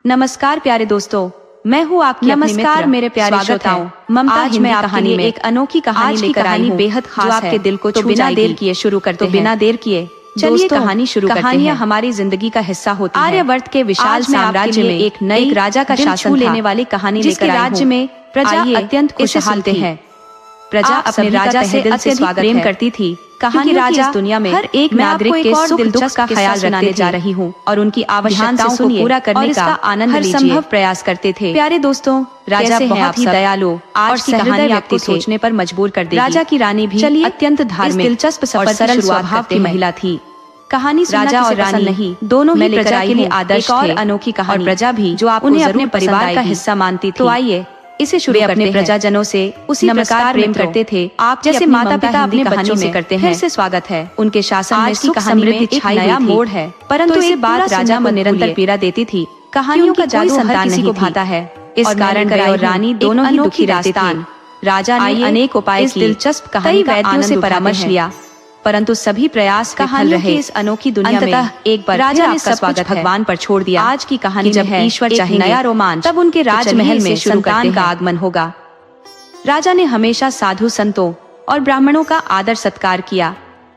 नमस्कार प्यारे दोस्तों, मैं हूँ आपकी अपनी मित्र। मेरे प्यारे श्रोताओं, ममता हिंदी कहानी में एक अनोखी कहानी लेकर आई हूँ, बेहद खास है, आपके दिल को छू जाएगी। देर किए शुरू करते हैं। बिना देर किए चलिए कहानी शुरू करते हैं। कहानियाँ हमारी जिंदगी का हिस्सा होती हैं। आर्यवर्त के विशाल साम्राज्य में एक नए राजा का शासन लेने वाली कहानी लेकर आई हूँ। राज्य में प्रजा अत्यंत खुशहाल थी। प्रजा अपने राजा से अत्यधिक प्रेम करती थी। कहानी राजा इस दुनिया में हर एक नागरिक के सुख दुख का ख्याल रखने जा रही हूँ और उनकी आवश्यकताओं को पूरा करने का आनंद हर संभव प्रयास करते थे। प्यारे दोस्तों, राजा बहुत ही दयालु आज की कहानी आपको सोचने पर मजबूर कर देगी। राजा की रानी भी अत्यंत धार्मिक, दिलचस्प और सरल स्वभाव की महिला थी। कहानी राजा और रानी नहीं, दोनों ही प्रजा के लिए आदर्श और अनोखी कहानी। प्रजा भी जो आप उन्हें अपने परिवार का हिस्सा मानती थी। तो आइए इसे शुरू करते हैं। अपने प्रजाजनों से उसी प्रकार प्रेम करते थे आप जैसे माता पिता अपने बच्चों से करते हैं। फिर से स्वागत है। उनके शासन में सुख समृद्धि छाई नया मोड़ है, परंतु ये बात राजा को निरंतर पीड़ा देती थी। कहानियों का जादू संतान किसी को भाता है, इस कारण वह और रानी दोनों ही दुखी रहते थे। राजा ने अनेक उपाय किए, दिलचस्प कहानी का वैद्यों से परामर्श लिया, परंतु सभी प्रयास विफल रहे। इस अनोखी दुनिया में एक बार राजा ने सब कुछ भगवान पर छोड़ दिया। आज की कहानी जब ईश्वर चाहे नया रोमांच, तब उनके राजमहल में संतान का आगमन होगा। राजा ने हमेशा साधु संतों और ब्राह्मणों का आदर सत्कार किया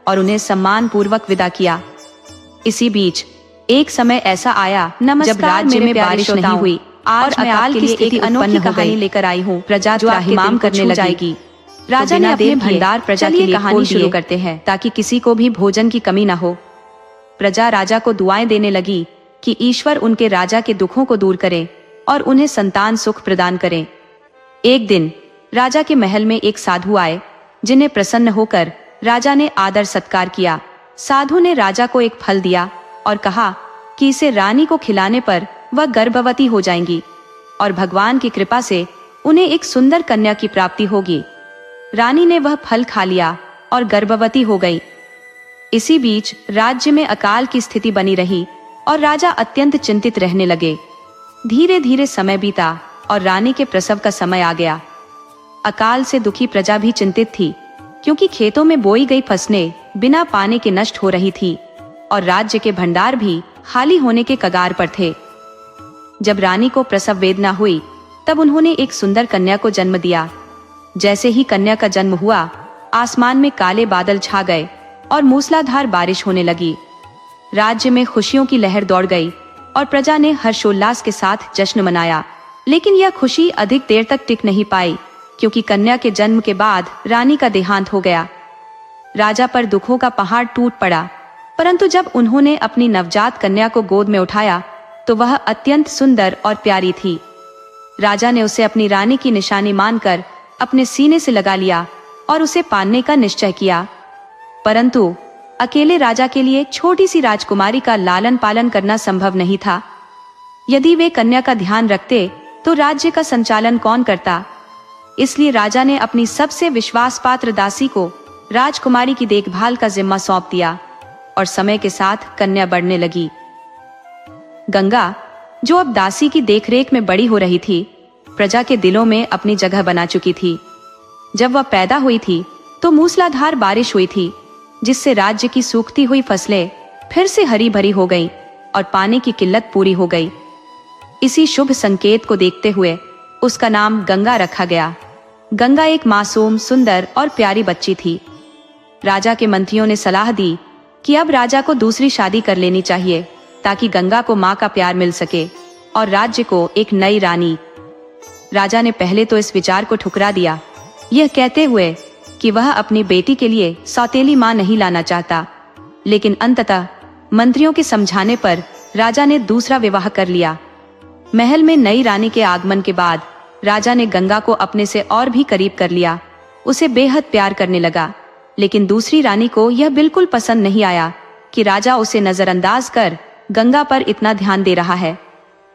और उन्हें सम्मान पूर्वक विदा किया। इसी बीच एक समय ऐसा आया जब राज्य में बारिश नहीं हुई। आज मैं आपके लिए एक अनोखी कहानी लेकर आई हूँ, प्रजा त्राहिमाम करने लगेगी। राजा ने अपने भंडार प्रजा के लिए कहानी शुरू करते हैं ताकि किसी को भी भोजन की कमी न हो। प्रजा राजा को दुआएं देने लगी कि ईश्वर उनके राजा के दुखों को दूर करे और उन्हें संतान सुख प्रदान करे। एक दिन राजा के महल में एक साधु आए, जिन्हें प्रसन्न होकर राजा ने आदर सत्कार किया। साधु ने राजा को एक फल दिया और कहा कि इसे रानी को खिलाने पर वह गर्भवती हो जाएंगी और भगवान की कृपा से उन्हें एक सुंदर कन्या की प्राप्ति होगी। रानी ने वह फल खा लिया और गर्भवती हो गई। इसी बीच राज्य में अकाल की स्थिति बनी रही और राजा अत्यंत चिंतित रहने लगे। धीरे धीरे समय बीता और रानी के प्रसव का समय आ गया। अकाल से दुखी प्रजा भी चिंतित थी, क्योंकि खेतों में बोई गई फसलें बिना पानी के नष्ट हो रही थी और राज्य के भंडार भी खाली होने के कगार पर थे। जब रानी को प्रसव वेदना हुई, तब उन्होंने एक सुंदर कन्या को जन्म दिया। जैसे ही कन्या का जन्म हुआ, आसमान में काले बादल छा गए और मूसलाधार बारिश होने लगी। राज्य में खुशियों की लहर दौड़ गई और प्रजा ने हर्षोल्लास के साथ जश्न मनाया। लेकिन यह खुशी अधिक देर तक टिक नहीं पाई, क्योंकि कन्या के जन्म के बाद रानी का देहांत हो गया। राजा पर दुखों का पहाड़ टूट पड़ा, परंतु जब उन्होंने अपनी नवजात कन्या को गोद में उठाया तो वह अत्यंत सुंदर और प्यारी थी। राजा ने उसे अपनी रानी की निशानी मानकर अपने सीने से लगा लिया और उसे पालने का निश्चय किया। परंतु अकेले राजा के लिए छोटी सी राजकुमारी का लालन पालन करना संभव नहीं था। यदि वे कन्या का ध्यान रखते तो राज्य का संचालन कौन करता। इसलिए राजा ने अपनी सबसे विश्वासपात्र दासी को राजकुमारी की देखभाल का जिम्मा सौंप दिया और समय के साथ कन्या बढ़ने लगी। गंगा, जो अब दासी की देखरेख में बड़ी हो रही थी, प्रजा के दिलों में अपनी जगह बना चुकी थी। जब वह पैदा हुई थी तो मूसलाधार बारिश हुई थी, जिससे राज्य की सूखती हुई फसलें फिर से हरी भरी हो गईं और पानी की किल्लत पूरी हो गई। इसी शुभ संकेत को देखते हुए उसका नाम गंगा रखा गया। गंगा एक मासूम, सुंदर और प्यारी बच्ची थी। राजा के मंत्रियों ने सलाह दी कि अब राजा को दूसरी शादी कर लेनी चाहिए, ताकि गंगा को माँ का प्यार मिल सके और राज्य को एक नई रानी। राजा ने पहले तो इस विचार को ठुकरा दिया, यह कहते हुए कि वह अपनी बेटी के लिए सौतेली मां नहीं लाना चाहता। लेकिन अंततः मंत्रियों के समझाने पर राजा ने दूसरा विवाह कर लिया। महल में नई रानी के आगमन के बाद राजा ने गंगा को अपने से और भी करीब कर लिया, उसे बेहद प्यार करने लगा। लेकिन दूसरी रानी को यह बिल्कुल पसंद नहीं आया कि राजा उसे नजरअंदाज कर गंगा पर इतना ध्यान दे रहा है।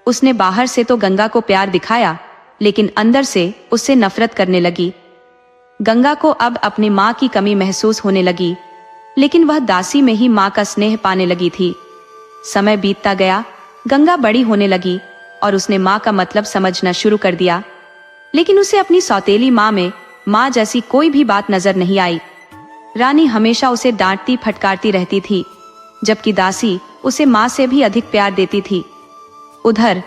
उसने बाहर से तो गंगा को प्यार दिखाया, लेकिन अंदर से उससे नफरत करने लगी। गंगा को अब अपनी माँ की कमी महसूस होने लगी, लेकिन वह दासी में ही माँ का स्नेह पाने लगी थी। समय बीतता गया, गंगा बड़ी होने लगी और उसने माँ का मतलब समझना शुरू कर दिया। लेकिन उसे अपनी सौतेली माँ में माँ जैसी कोई भी बात नजर नहीं आई। रानी हमेशा उसे डांटती फटकारती रहती थी, जबकि दासी उसे माँ से भी अधिक प्यार देती थी। उधर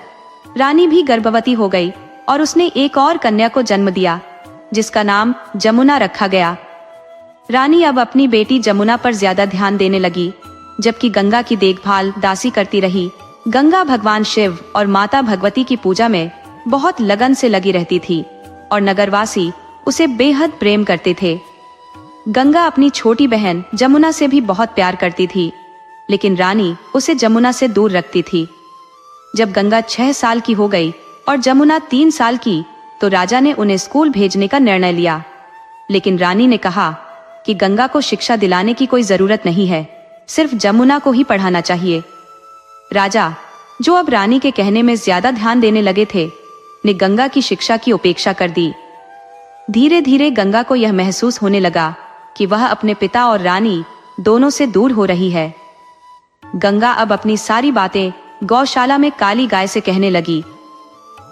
रानी भी गर्भवती हो गई और उसने एक और कन्या को जन्म दिया, जिसका नाम जमुना रखा गया। रानी अब अपनी बेटी जमुना पर ज्यादा ध्यान देने लगी, जबकि गंगा की देखभाल दासी करती रही। गंगा भगवान शिव और माता भगवती की पूजा में बहुत लगन से लगी रहती थी और नगरवासी उसे बेहद प्रेम करते थे। गंगा अपनी छोटी बहन जमुना से भी बहुत प्यार करती थी, लेकिन रानी उसे जमुना से दूर रखती थी। जब गंगा 6 साल की हो गई और जमुना 3 साल की, तो राजा ने उन्हें स्कूल भेजने का निर्णय लिया। लेकिन रानी ने कहा कि गंगा को शिक्षा दिलाने की कोई जरूरत नहीं है, सिर्फ जमुना को ही पढ़ाना चाहिए। राजा, जो अब रानी के कहने में ज्यादा ध्यान देने लगे थे, ने गंगा की शिक्षा की उपेक्षा कर दी। धीरे धीरे गंगा को यह महसूस होने लगा कि वह अपने पिता और रानी दोनों से दूर हो रही है। गंगा अब अपनी सारी बातें गौशाला में काली गाय से कहने लगी।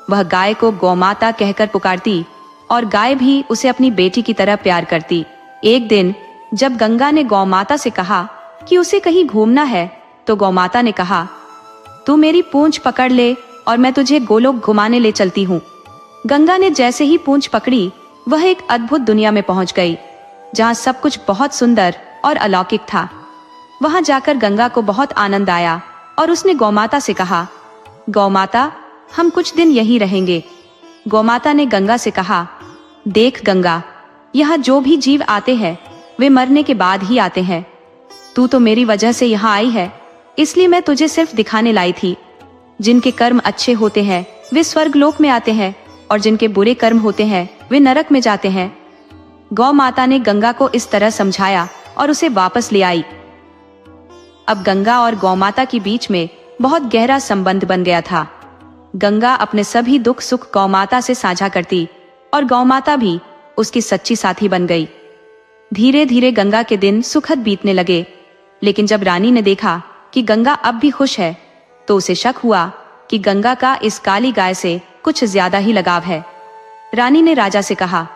वह गाय को गौमाता कहकर पुकारती और गाय भी उसे अपनी बेटी की तरह प्यार करती। एक दिन जब गंगा ने गौमाता से कहा कि उसे कहीं घूमना है, तो गौमाता ने कहा, तू मेरी पूंछ पकड़ ले और मैं तुझे गोलोक घुमाने ले चलती हूँ। गंगा ने जैसे ही पूंछ पकड़ी, वह एक अद्भुत दुनिया में पहुंच गई, जहाँ सब कुछ बहुत सुंदर और अलौकिक था। वहां जाकर गंगा को बहुत आनंद आया और उसने गौमाता से कहा, गौमाता, हम कुछ दिन यहीं रहेंगे। गौमाता ने गंगा से कहा, देख गंगा, यहाँ जो भी जीव आते हैं वे मरने के बाद ही आते हैं। तू तो मेरी वजह से यहाँ आई है, इसलिए मैं तुझे सिर्फ दिखाने लाई थी। जिनके कर्म अच्छे होते हैं वे स्वर्गलोक में आते हैं और जिनके बुरे कर्म होते हैं वे नरक में जाते हैं। गौ माता ने गंगा को इस तरह समझाया और उसे वापस ले आई। अब गंगा और गौ माता के बीच में बहुत गहरा संबंध बन गया था। गंगा अपने सभी दुख सुख गौ माता से साझा करती और गौ माता भी उसकी सच्ची साथी बन गई। धीरे धीरे गंगा के दिन सुखद बीतने लगे, लेकिन जब रानी ने देखा कि गंगा अब भी खुश है, तो उसे शक हुआ कि गंगा का इस काली गाय से कुछ ज्यादा ही लगाव है। रानी ने राजा से कहा,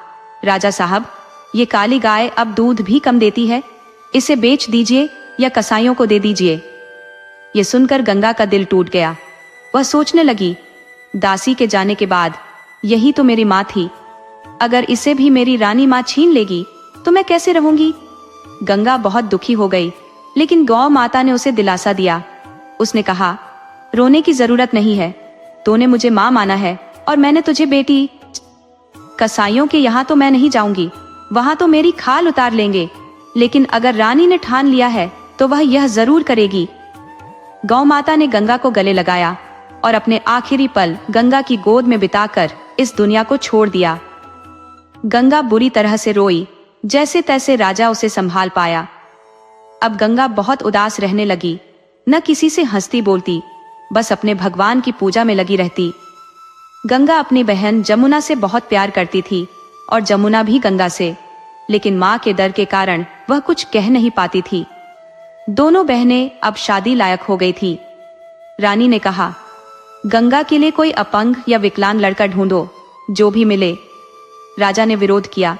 राजा साहब, ये काली गाय अब दूध भी कम देती है, इसे बेच दीजिए या कसाईयों को दे दीजिए। ये सुनकर गंगा का दिल टूट गया। वह सोचने लगी, दासी के जाने के बाद यही तो मेरी माँ थी, अगर इसे भी मेरी रानी माँ छीन लेगी तो मैं कैसे रहूंगी। गंगा बहुत दुखी हो गई, लेकिन गौ माता ने उसे दिलासा दिया। उसने कहा, रोने की जरूरत नहीं है, तूने मुझे माँ माना है और मैंने तुझे बेटी। कसाईयों के यहाँ तो मैं नहीं जाऊंगी, वहां तो मेरी खाल उतार लेंगे, लेकिन अगर रानी ने ठान लिया है तो वह यह जरूर करेगी। गौ माता ने गंगा को गले लगाया और अपने आखिरी पल गंगा की गोद में बिताकर इस दुनिया को छोड़ दिया। गंगा बुरी तरह से रोई, जैसे तैसे राजा उसे संभाल पाया। अब गंगा बहुत उदास रहने लगी, न किसी से हंसती बोलती, बस अपने भगवान की पूजा में लगी रहती। गंगा अपनी बहन जमुना से बहुत प्यार करती थी और जमुना भी गंगा से, लेकिन माँ के डर के कारण वह कुछ कह नहीं पाती थी। दोनों बहनें अब शादी लायक हो गई थी। रानी ने कहा, गंगा के लिए कोई अपंग या विकलांग लड़का ढूंढो, जो भी मिले। राजा ने विरोध किया,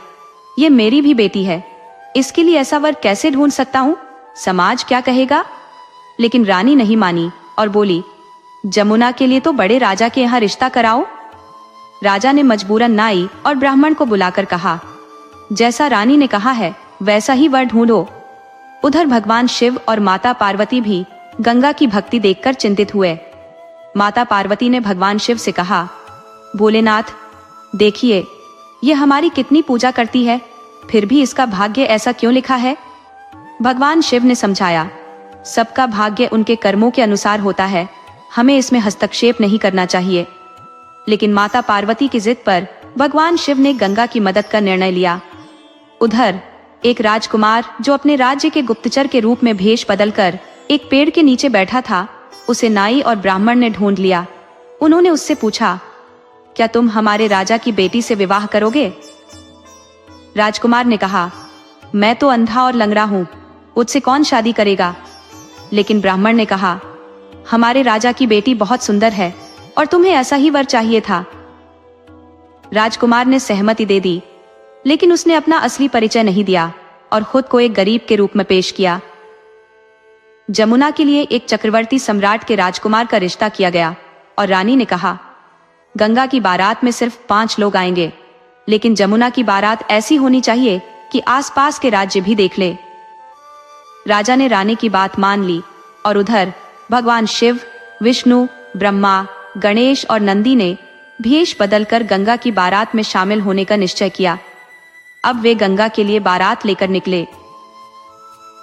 ये मेरी भी बेटी है, इसके लिए ऐसा वर कैसे ढूंढ सकता हूँ, समाज क्या कहेगा। लेकिन रानी नहीं मानी और बोली, जमुना के लिए तो बड़े राजा के यहाँ रिश्ता कराओ। राजा ने मजबूरन नाई और ब्राह्मण को बुलाकर कहा, जैसा रानी ने कहा है वैसा ही वर ढूंढो। उधर भगवान शिव और माता पार्वती भी गंगा की भक्ति देखकर चिंतित हुए। माता पार्वती ने भगवान शिव से कहा, भोलेनाथ, देखिए ये हमारी कितनी पूजा करती है, फिर भी इसका भाग्य ऐसा क्यों लिखा है। भगवान शिव ने समझाया, सबका भाग्य उनके कर्मों के अनुसार होता है, हमें इसमें हस्तक्षेप नहीं करना चाहिए। लेकिन माता पार्वती की जिद पर भगवान शिव ने गंगा की मदद का निर्णय लिया। उधर एक राजकुमार जो अपने राज्य के गुप्तचर के रूप में भेष बदलकर एक पेड़ के नीचे बैठा था, उसे नाई और ब्राह्मण ने ढूंढ लिया। उन्होंने उससे पूछा, क्या तुम हमारे राजा की बेटी से विवाह करोगे। राजकुमार ने कहा, मैं तो अंधा और लंगड़ा हूँ, मुझसे कौन शादी करेगा। लेकिन ब्राह्मण ने कहा, हमारे राजा की बेटी बहुत सुंदर है और तुम्हें ऐसा ही वर चाहिए था। राजकुमार ने सहमति दे दी, लेकिन उसने अपना असली परिचय नहीं दिया और खुद को एक गरीब के रूप में पेश किया। जमुना के लिए एक चक्रवर्ती सम्राट के राजकुमार का रिश्ता किया गया और रानी ने कहा, गंगा की बारात में सिर्फ 5 लोग आएंगे, लेकिन जमुना की बारात ऐसी होनी चाहिए कि आसपास के राज्य भी देख ले। राजा ने रानी की बात मान ली और उधर भगवान शिव, विष्णु, ब्रह्मा, गणेश और नंदी ने भेष बदलकर गंगा की बारात में शामिल होने का निश्चय किया। अब वे गंगा के लिए बारात लेकर निकले।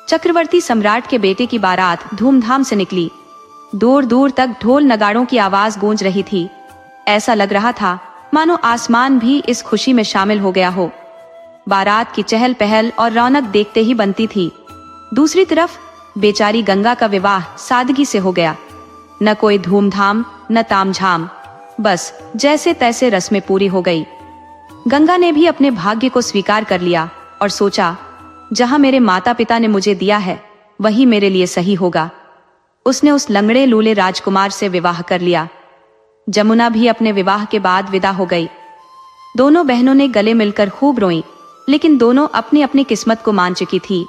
चक्रवर्ती सम्राट के बेटे की बारात धूमधाम से निकली। दूर दूर तक ढोल नगाड़ों की आवाज गूंज रही थी। ऐसा लग रहा था मानो आसमान भी इस खुशी में शामिल हो गया हो। बारात की चहल पहल और रौनक देखते ही बनती थी। दूसरी तरफ बेचारी गंगा का विवाह सादगी से हो गया। न कोई धूमधाम न तामझाम, बस जैसे तैसे रस्में पूरी हो गई। गंगा ने भी अपने भाग्य को स्वीकार कर लिया और सोचा, जहां मेरे माता पिता ने मुझे दिया है वही मेरे लिए सही होगा। उसने उस लंगड़े लूले राजकुमार से विवाह कर लिया। जमुना भी अपने विवाह के बाद विदा हो गई। दोनों बहनों ने गले मिलकर खूब रोई, लेकिन दोनों अपनी अपनी किस्मत को मान चुकी थी।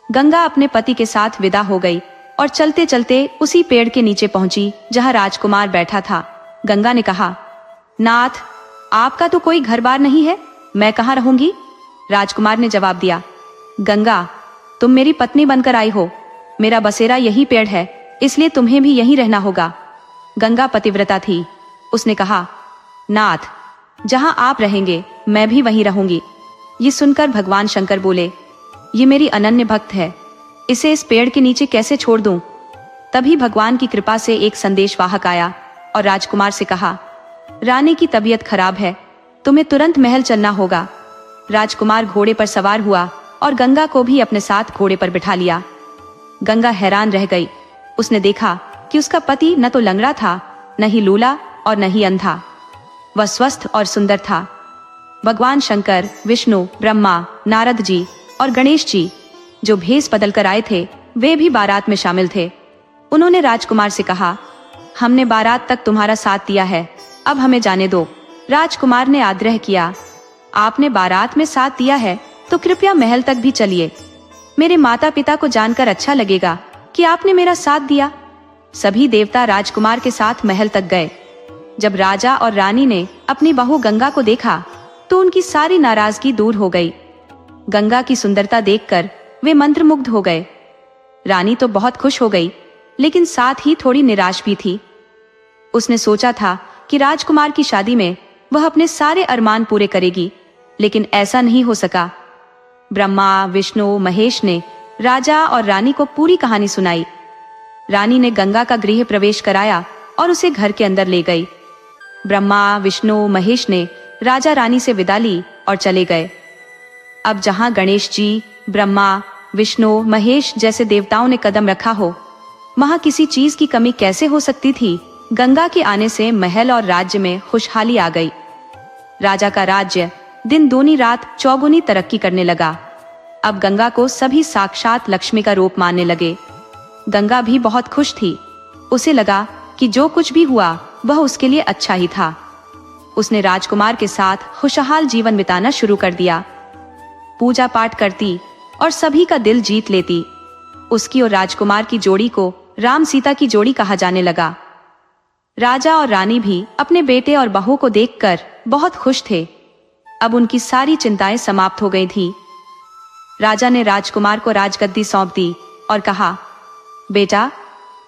गंगा अपने पति के साथ विदा हो गई और चलते चलते उसी पेड़ के नीचे पहुंची जहां राजकुमार बैठा था। गंगा ने कहा, नाथ, आपका तो कोई घर बार नहीं है, मैं कहाँ रहूंगी? राजकुमार ने जवाब दिया, गंगा, तुम मेरी पत्नी बनकर आई हो, मेरा बसेरा यही पेड़ है, इसलिए तुम्हें भी यहीं रहना होगा। गंगा पतिव्रता थी। उसने कहा, नाथ, जहां आप रहेंगे मैं भी वहीं रहूंगी। ये सुनकर भगवान शंकर बोले, ये मेरी अनन्य भक्त है, इसे इस पेड़ के नीचे कैसे छोड़ दूं? तभी भगवान की कृपा से एक संदेशवाहक आया और राजकुमार से कहा, रानी की तबीयत खराब है, तुम्हें तुरंत महल चलना होगा। राजकुमार घोड़े पर सवार हुआ और गंगा को भी अपने साथ घोड़े पर बिठा लिया। गंगा हैरान रह गई। उसने देखा कि उसका पति न तो लंगड़ा था, न ही लूला और न ही अंधा। वह स्वस्थ और सुंदर था। भगवान शंकर, विष्णु, ब्रह्मा, नारद जी और गणेश जी जो भेष बदल कर आए थे, वे भी बारात में शामिल थे। उन्होंने राजकुमार से कहा, हमने बारात तक तुम्हारा साथ दिया है, अब हमें जाने दो। राजकुमार ने आग्रह किया, आपने बारात में साथ दिया है तो कृपया महल तक भी चलिए। मेरे माता पिता को जानकर अच्छा लगेगा कि आपने मेरा साथ दिया। सभी देवता राजकुमार के साथ महल तक गए। जब राजा और रानी ने अपनी बहू गंगा को देखा तो उनकी सारी नाराजगी दूर हो गई। गंगा की सुंदरता देखकर वे मंत्रमुग्ध हो गए। रानी तो बहुत खुश हो गई, लेकिन साथ ही थोड़ी निराश भी थी। उसने सोचा था कि राजकुमार की शादी में वह अपने सारे अरमान पूरे करेगी, लेकिन ऐसा नहीं हो सका। ब्रह्मा, विष्णु, महेश ने राजा और रानी को पूरी कहानी सुनाई। रानी ने गंगा का गृह प्रवेश कराया और उसे घर के अंदर ले गई। ब्रह्मा, विष्णु, महेश ने राजा रानी से विदा ली और चले गए। अब जहां गणेश जी, ब्रह्मा, विष्णु, महेश जैसे देवताओं ने कदम रखा हो, वहां किसी चीज की कमी कैसे हो सकती थी? गंगा के आने से महल और राज्य में खुशहाली आ गई। राजा का राज्य दिन दूनी रात चौगुनी तरक्की करने लगा। अब गंगा को सभी साक्षात लक्ष्मी का रूप मानने लगे। गंगा भी बहुत खुश थी। उसे लगा कि जो कुछ भी हुआ वह उसके लिए अच्छा ही था। उसने राजकुमार के साथ खुशहाल जीवन बिताना शुरू कर दिया। पूजा पाठ करती और सभी का दिल जीत लेती। उसकी और राजकुमार की जोड़ी को राम सीता की जोड़ी कहा जाने लगा। राजा और रानी भी अपने बेटे और बहू को देखकर बहुत खुश थे। अब उनकी सारी चिंताएं समाप्त हो गई थी। राजा ने राजकुमार को राजगद्दी सौंप दी और कहा, बेटा,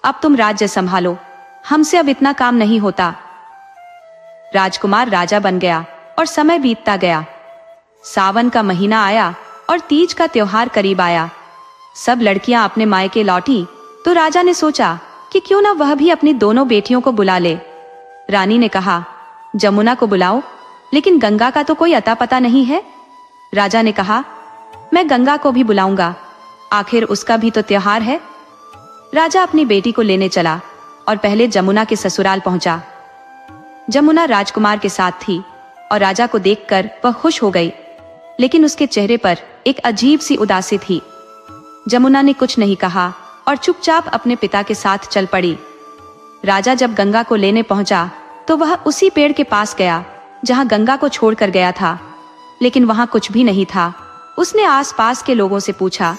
अब तुम राज्य संभालो, हमसे अब इतना काम नहीं होता। राजकुमार राजा बन गया और समय बीतता गया। सावन का महीना आया और तीज का त्योहार करीब आया। सब लड़कियां अपने मायके लौटी तो राजा ने सोचा कि क्यों ना वह भी अपनी दोनों बेटियों को बुला ले। रानी ने कहा, जमुना को बुलाओ, लेकिन गंगा का तो कोई अता पता नहीं है। राजा ने कहा, मैं गंगा को भी बुलाऊंगा, आखिर उसका भी तो त्योहार है। राजा अपनी बेटी को लेने चला और पहले जमुना के ससुराल पहुंचा। जमुना राजकुमार के साथ थी और राजा को देखकर वह खुश हो गई, लेकिन उसके चेहरे पर एक अजीब सी उदासी थी। जमुना ने कुछ नहीं कहा और चुपचाप अपने पिता के साथ चल पड़ी। राजा जब गंगा को लेने पहुंचा तो वह उसी पेड़ के पास गया जहां गंगा को छोड़कर गया था, लेकिन वहां कुछ भी नहीं था। उसने आसपास के लोगों से पूछा,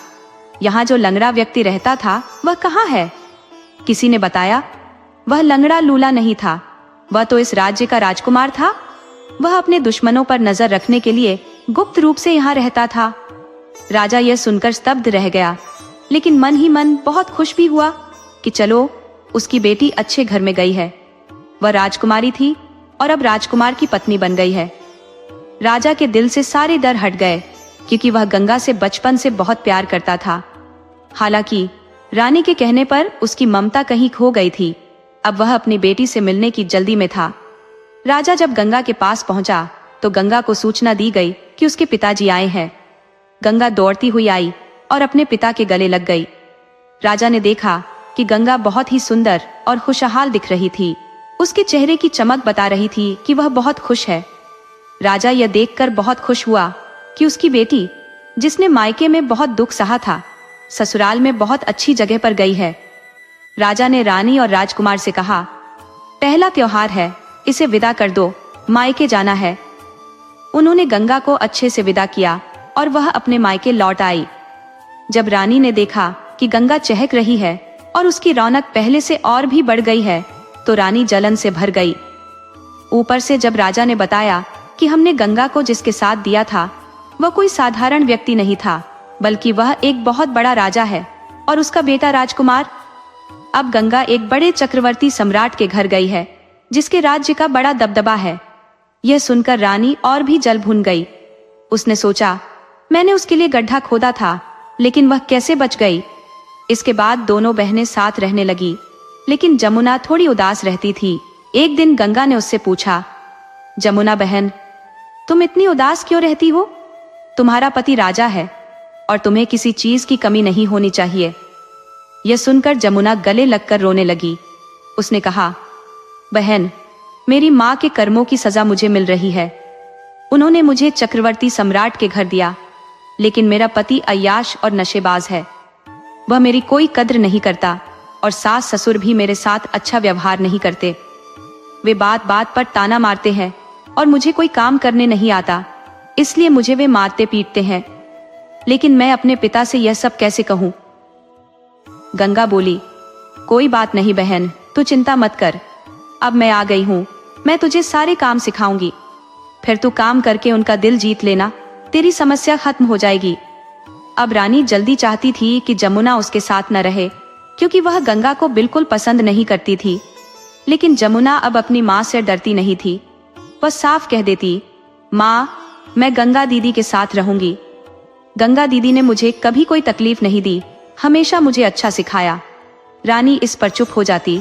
यहाँ जो लंगड़ा व्यक्ति रहता था वह कहाँ है? किसी ने बताया, वह लंगड़ा लूला नहीं था, वह तो इस राज्य का राजकुमार था। वह अपने दुश्मनों पर नजर रखने के लिए गुप्त रूप से यहाँ रहता था। राजा यह सुनकर स्तब्ध रह गया, लेकिन मन ही मन बहुत खुश भी हुआ कि चलो, उसकी बेटी अच्छे घर में गई है। वह राजकुमारी थी और अब राजकुमार की पत्नी बन गई है। राजा के दिल से सारे डर हट गए, क्योंकि वह गंगा से बचपन से बहुत प्यार करता था। हालांकि रानी के कहने पर उसकी ममता कहीं खो गई थी। अब वह अपनी बेटी से मिलने की जल्दी में था। राजा जब गंगा के पास पहुंचा तो गंगा को सूचना दी गई कि उसके पिताजी आए हैं। गंगा दौड़ती हुई आई और अपने पिता के गले लग गई। राजा ने देखा कि गंगा बहुत ही सुंदर और खुशहाल दिख रही थी। उसके चेहरे की चमक बता रही थी कि वह बहुत खुश है। राजा यह देखकर बहुत खुश हुआ कि उसकी बेटी, जिसने मायके में बहुत दुख सहा था, ससुराल में बहुत अच्छी जगह पर गई है। राजा ने रानी और राजकुमार से कहा, पहला त्योहार है, इसे विदा कर दो, मायके जाना है। उन्होंने गंगा को अच्छे से विदा किया और वह अपने मायके लौट आई। जब रानी ने देखा कि गंगा चहक रही है और उसकी रौनक पहले से और भी बढ़ गई है, तो रानी जलन से भर गई। ऊपर से जब राजा ने बताया कि हमने गंगा को जिसके साथ दिया था वह कोई साधारण व्यक्ति नहीं था, बल्कि वह एक बहुत बड़ा राजा है और उसका बेटा राजकुमार। अब गंगा एक बड़े चक्रवर्ती सम्राट के घर गई है, जिसके राज्य का बड़ा दबदबा है। यह सुनकर रानी और भी जल भुन गई। उसने सोचा, मैंने उसके लिए गड्ढा खोदा था, लेकिन वह कैसे बच गई। इसके बाद दोनों बहनें साथ रहने लगी, लेकिन जमुना थोड़ी उदास रहती थी। एक दिन गंगा ने उससे पूछा, जमुना बहन, तुम इतनी उदास क्यों रहती हो? तुम्हारा पति राजा है और तुम्हें किसी चीज की कमी नहीं होनी चाहिए। यह सुनकर जमुना गले लगकर रोने लगी। उसने कहा, बहन, मेरी माँ के कर्मों की सजा मुझे मिल रही है। उन्होंने मुझे चक्रवर्ती सम्राट के घर दिया, लेकिन मेरा पति अय्याश और नशेबाज है। वह मेरी कोई कद्र नहीं करता और सास ससुर भी मेरे साथ अच्छा व्यवहार नहीं करते। वे बात बात पर ताना मारते हैं और मुझे कोई काम करने नहीं आता, इसलिए मुझे वे मारते पीटते हैं। लेकिन मैं अपने पिता से यह सब कैसे कहूँ? गंगा बोली, कोई बात नहीं बहन, तू चिंता मत कर। अब मैं आ गई हूँ, मैं तुझे सारे काम सिखाऊंगी। फिर तू काम करके उनका दिल जीत लेना, तेरी समस्या खत्म हो जाएगी। अब रानी जल्दी चाहती थी कि जमुना उसके साथ न रहे, क्योंकि वह गंगा को बिल्कुल पसंद नहीं करती थी। लेकिन जमुना अब अपनी माँ से डरती नहीं थी। वह साफ कह देती, माँ, मैं गंगा दीदी के साथ रहूंगी। गंगा दीदी ने मुझे कभी कोई तकलीफ नहीं दी, हमेशा मुझे अच्छा सिखाया। रानी इस पर चुप हो जाती।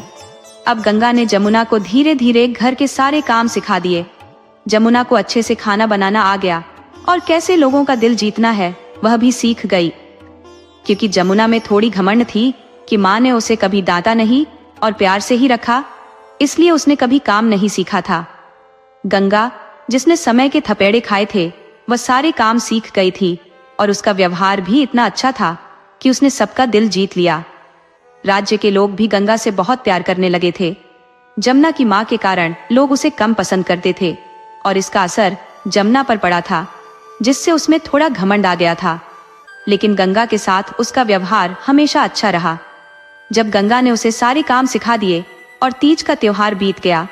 अब गंगा ने जमुना को धीरे धीरे घर के सारे काम सिखा दिए। जमुना को अच्छे से खाना बनाना आ गया और कैसे लोगों का दिल जीतना है वह भी सीख गई। क्योंकि जमुना में थोड़ी घमंड थी कि माँ ने उसे कभी डांटा नहीं और प्यार से ही रखा, इसलिए उसने कभी काम नहीं सीखा था। गंगा, जिसने समय के थपेड़े खाए थे, वह सारे काम सीख गई थी और उसका व्यवहार भी इतना अच्छा था कि उसने सबका दिल जीत लिया। राज्य के लोग भी गंगा से बहुत प्यार करने लगे थे। जमुना की माँ के कारण लोग उसे कम पसंद करते थे और इसका असर जमुना पर पड़ा था, जिससे उसमें थोड़ा घमंड आ गया था। लेकिन गंगा के साथ उसका व्यवहार हमेशा अच्छा रहा। जब गंगा ने उसे सारे काम सिखा दिए और तीज का त्योहार बीत गया,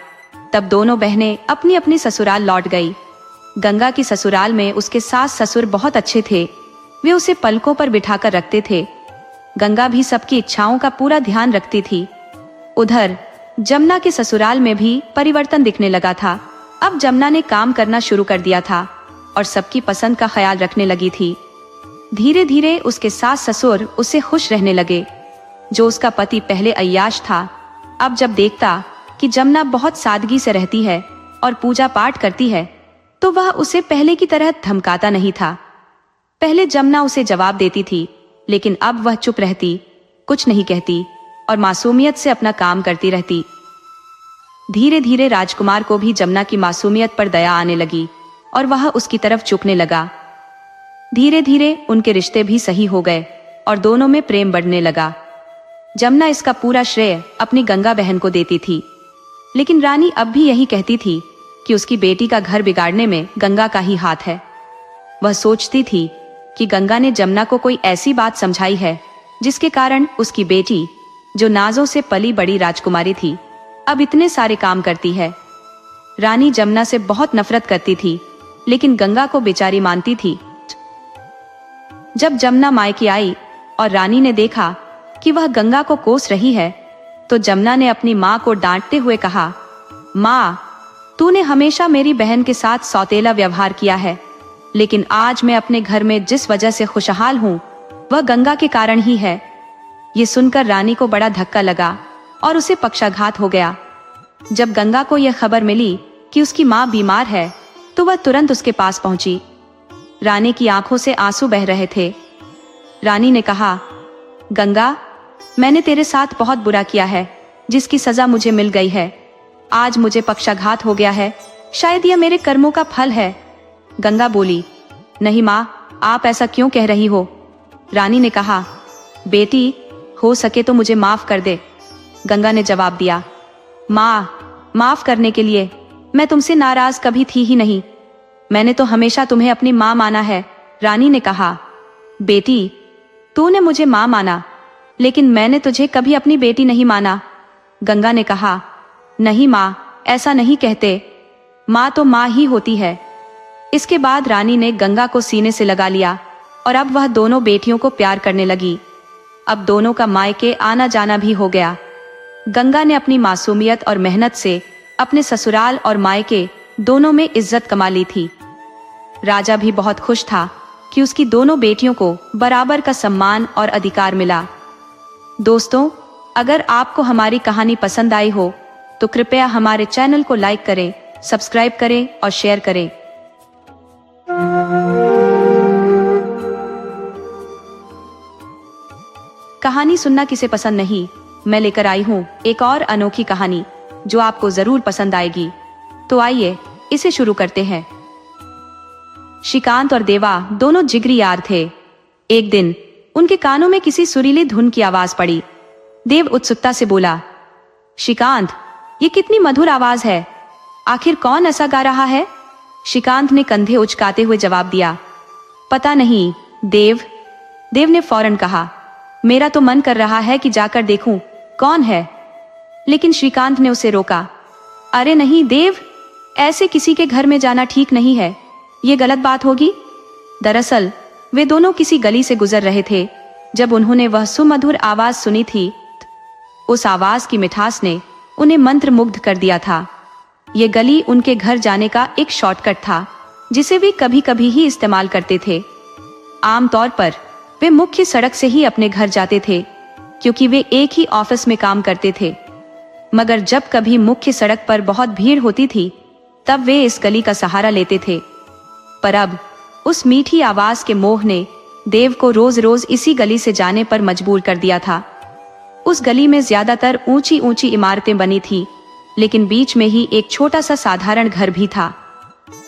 तब दोनों बहनें अपनी अपनी ससुराल लौट गई। गंगा की ससुराल में उसके सास ससुर बहुत अच्छे थे। वे उसे पलकों पर बिठाकर रखते थे। गंगा भी सबकी इच्छाओं का पूरा ध्यान रखती थी। उधर जमुना के ससुराल में भी परिवर्तन दिखने लगा था। अब जमुना ने काम करना शुरू कर दिया था और सबकी पसंद का ख्याल रखने लगी थी। धीरे धीरे उसके सास ससुर उससे खुश रहने लगे। जो उसका पति पहले अय्याश था, अब जब देखता कि जमुना बहुत सादगी से रहती है और पूजा पाठ करती है, तो वह उसे पहले की तरह धमकाता नहीं था। पहले जमुना उसे जवाब देती थी, लेकिन अब वह चुप रहती, कुछ नहीं कहती और मासूमियत से अपना काम करती रहती। धीरे धीरे राजकुमार को भी जमुना की मासूमियत पर दया आने लगी और वह उसकी तरफ झुकने लगा। धीरे धीरे उनके रिश्ते भी सही हो गए और दोनों में प्रेम बढ़ने लगा। जमुना इसका पूरा श्रेय अपनी गंगा बहन को देती थी, लेकिन रानी अब भी यही कहती थी कि उसकी बेटी का घर बिगाड़ने में गंगा का ही हाथ है। वह सोचती थी कि गंगा ने जमुना को कोई ऐसी बात समझाई है जिसके कारण उसकी बेटी, जो नाजों से पली बड़ी राजकुमारी थी, अब इतने सारे काम करती है। रानी जमुना से बहुत नफरत करती थी, लेकिन गंगा को बेचारी मानती थी। जब जमुना मायके आई और रानी ने देखा कि वह गंगा को कोस रही है, तो जमुना ने अपनी माँ को डांटते हुए कहा, माँ, तूने हमेशा मेरी बहन के साथ सौतेला व्यवहार किया है, लेकिन आज मैं अपने घर में जिस वजह से खुशहाल हूँ वह गंगा के कारण ही है। ये सुनकर रानी को बड़ा धक्का लगा और उसे पक्षाघात हो गया। जब गंगा को यह खबर मिली कि उसकी माँ बीमार है, तो वह तुरंत उसके पास पहुंची। रानी की आंखों से आंसू बह रहे थे। रानी ने कहा, गंगा, मैंने तेरे साथ बहुत बुरा किया है, जिसकी सजा मुझे मिल गई है। आज मुझे पक्षाघात हो गया है, शायद यह मेरे कर्मों का फल है। गंगा बोली, नहीं माँ, आप ऐसा क्यों कह रही हो? रानी ने कहा, बेटी, हो सके तो मुझे माफ कर दे। गंगा ने जवाब दिया, माँ, माफ करने के लिए मैं तुमसे नाराज कभी थी ही नहीं। मैंने तो हमेशा तुम्हें अपनी माँ माना है। रानी ने कहा, बेटी, तूने मुझे माँ माना, लेकिन मैंने तुझे कभी अपनी बेटी नहीं माना। गंगा ने कहा, नहीं माँ, ऐसा नहीं कहते, माँ तो माँ ही होती है। इसके बाद रानी ने गंगा को सीने से लगा लिया और अब वह दोनों बेटियों को प्यार करने लगी। अब दोनों का मायके आना जाना भी हो गया। गंगा ने अपनी मासूमियत और मेहनत से अपने ससुराल और मायके दोनों में इज्जत कमा ली थी। राजा भी बहुत खुश था कि उसकी दोनों बेटियों को बराबर का सम्मान और अधिकार मिला। दोस्तों, अगर आपको हमारी कहानी पसंद आई हो तो कृपया हमारे चैनल को लाइक करें, सब्सक्राइब करें और शेयर करें। कहानी सुनना किसे पसंद नहीं, मैं लेकर आई हूँ एक और अनोखी कहानी जो आपको जरूर पसंद आएगी। तो आइए इसे शुरू करते हैं। श्रीकांत और देवा दोनों जिगरी यार थे। एक दिन उनके कानों में किसी सुरीली धुन की आवाज पड़ी। देव उत्सुकता से बोला, श्रीकांत, ये कितनी मधुर आवाज है, आखिर कौन ऐसा गा रहा है? श्रीकांत ने कंधे उचकाते हुए जवाब दिया, पता नहीं देव। देव ने फौरन कहा, मेरा तो मन कर रहा है कि जाकर देखूं कौन है, लेकिन श्रीकांत ने उसे रोका। अरे नहीं देव, ऐसे किसी के घर में जाना ठीक नहीं है, ये गलत बात होगी। दरअसल वे दोनों किसी गली से गुजर रहे थे जब उन्होंने वह सुमधुर आवाज सुनी थी। उस आवाज की मिठास ने उन्हें मंत्रमुग्ध कर दिया था। ये गली उनके घर जाने का एक शॉर्टकट था जिसे वे कभी कभी ही इस्तेमाल करते थे। आमतौर पर वे मुख्य सड़क से ही अपने घर जाते थे क्योंकि वे एक ही ऑफिस में काम करते थे, मगर जब कभी मुख्य सड़क पर बहुत भीड़ होती थी तब वे इस गली का सहारा लेते थे। पर अब उस मीठी आवाज के मोह ने देव को रोज रोज इसी गली से जाने पर मजबूर कर दिया था। उस गली में ज्यादातर ऊंची ऊंची इमारतें बनी थी, लेकिन बीच में ही एक छोटा सा साधारण घर भी था।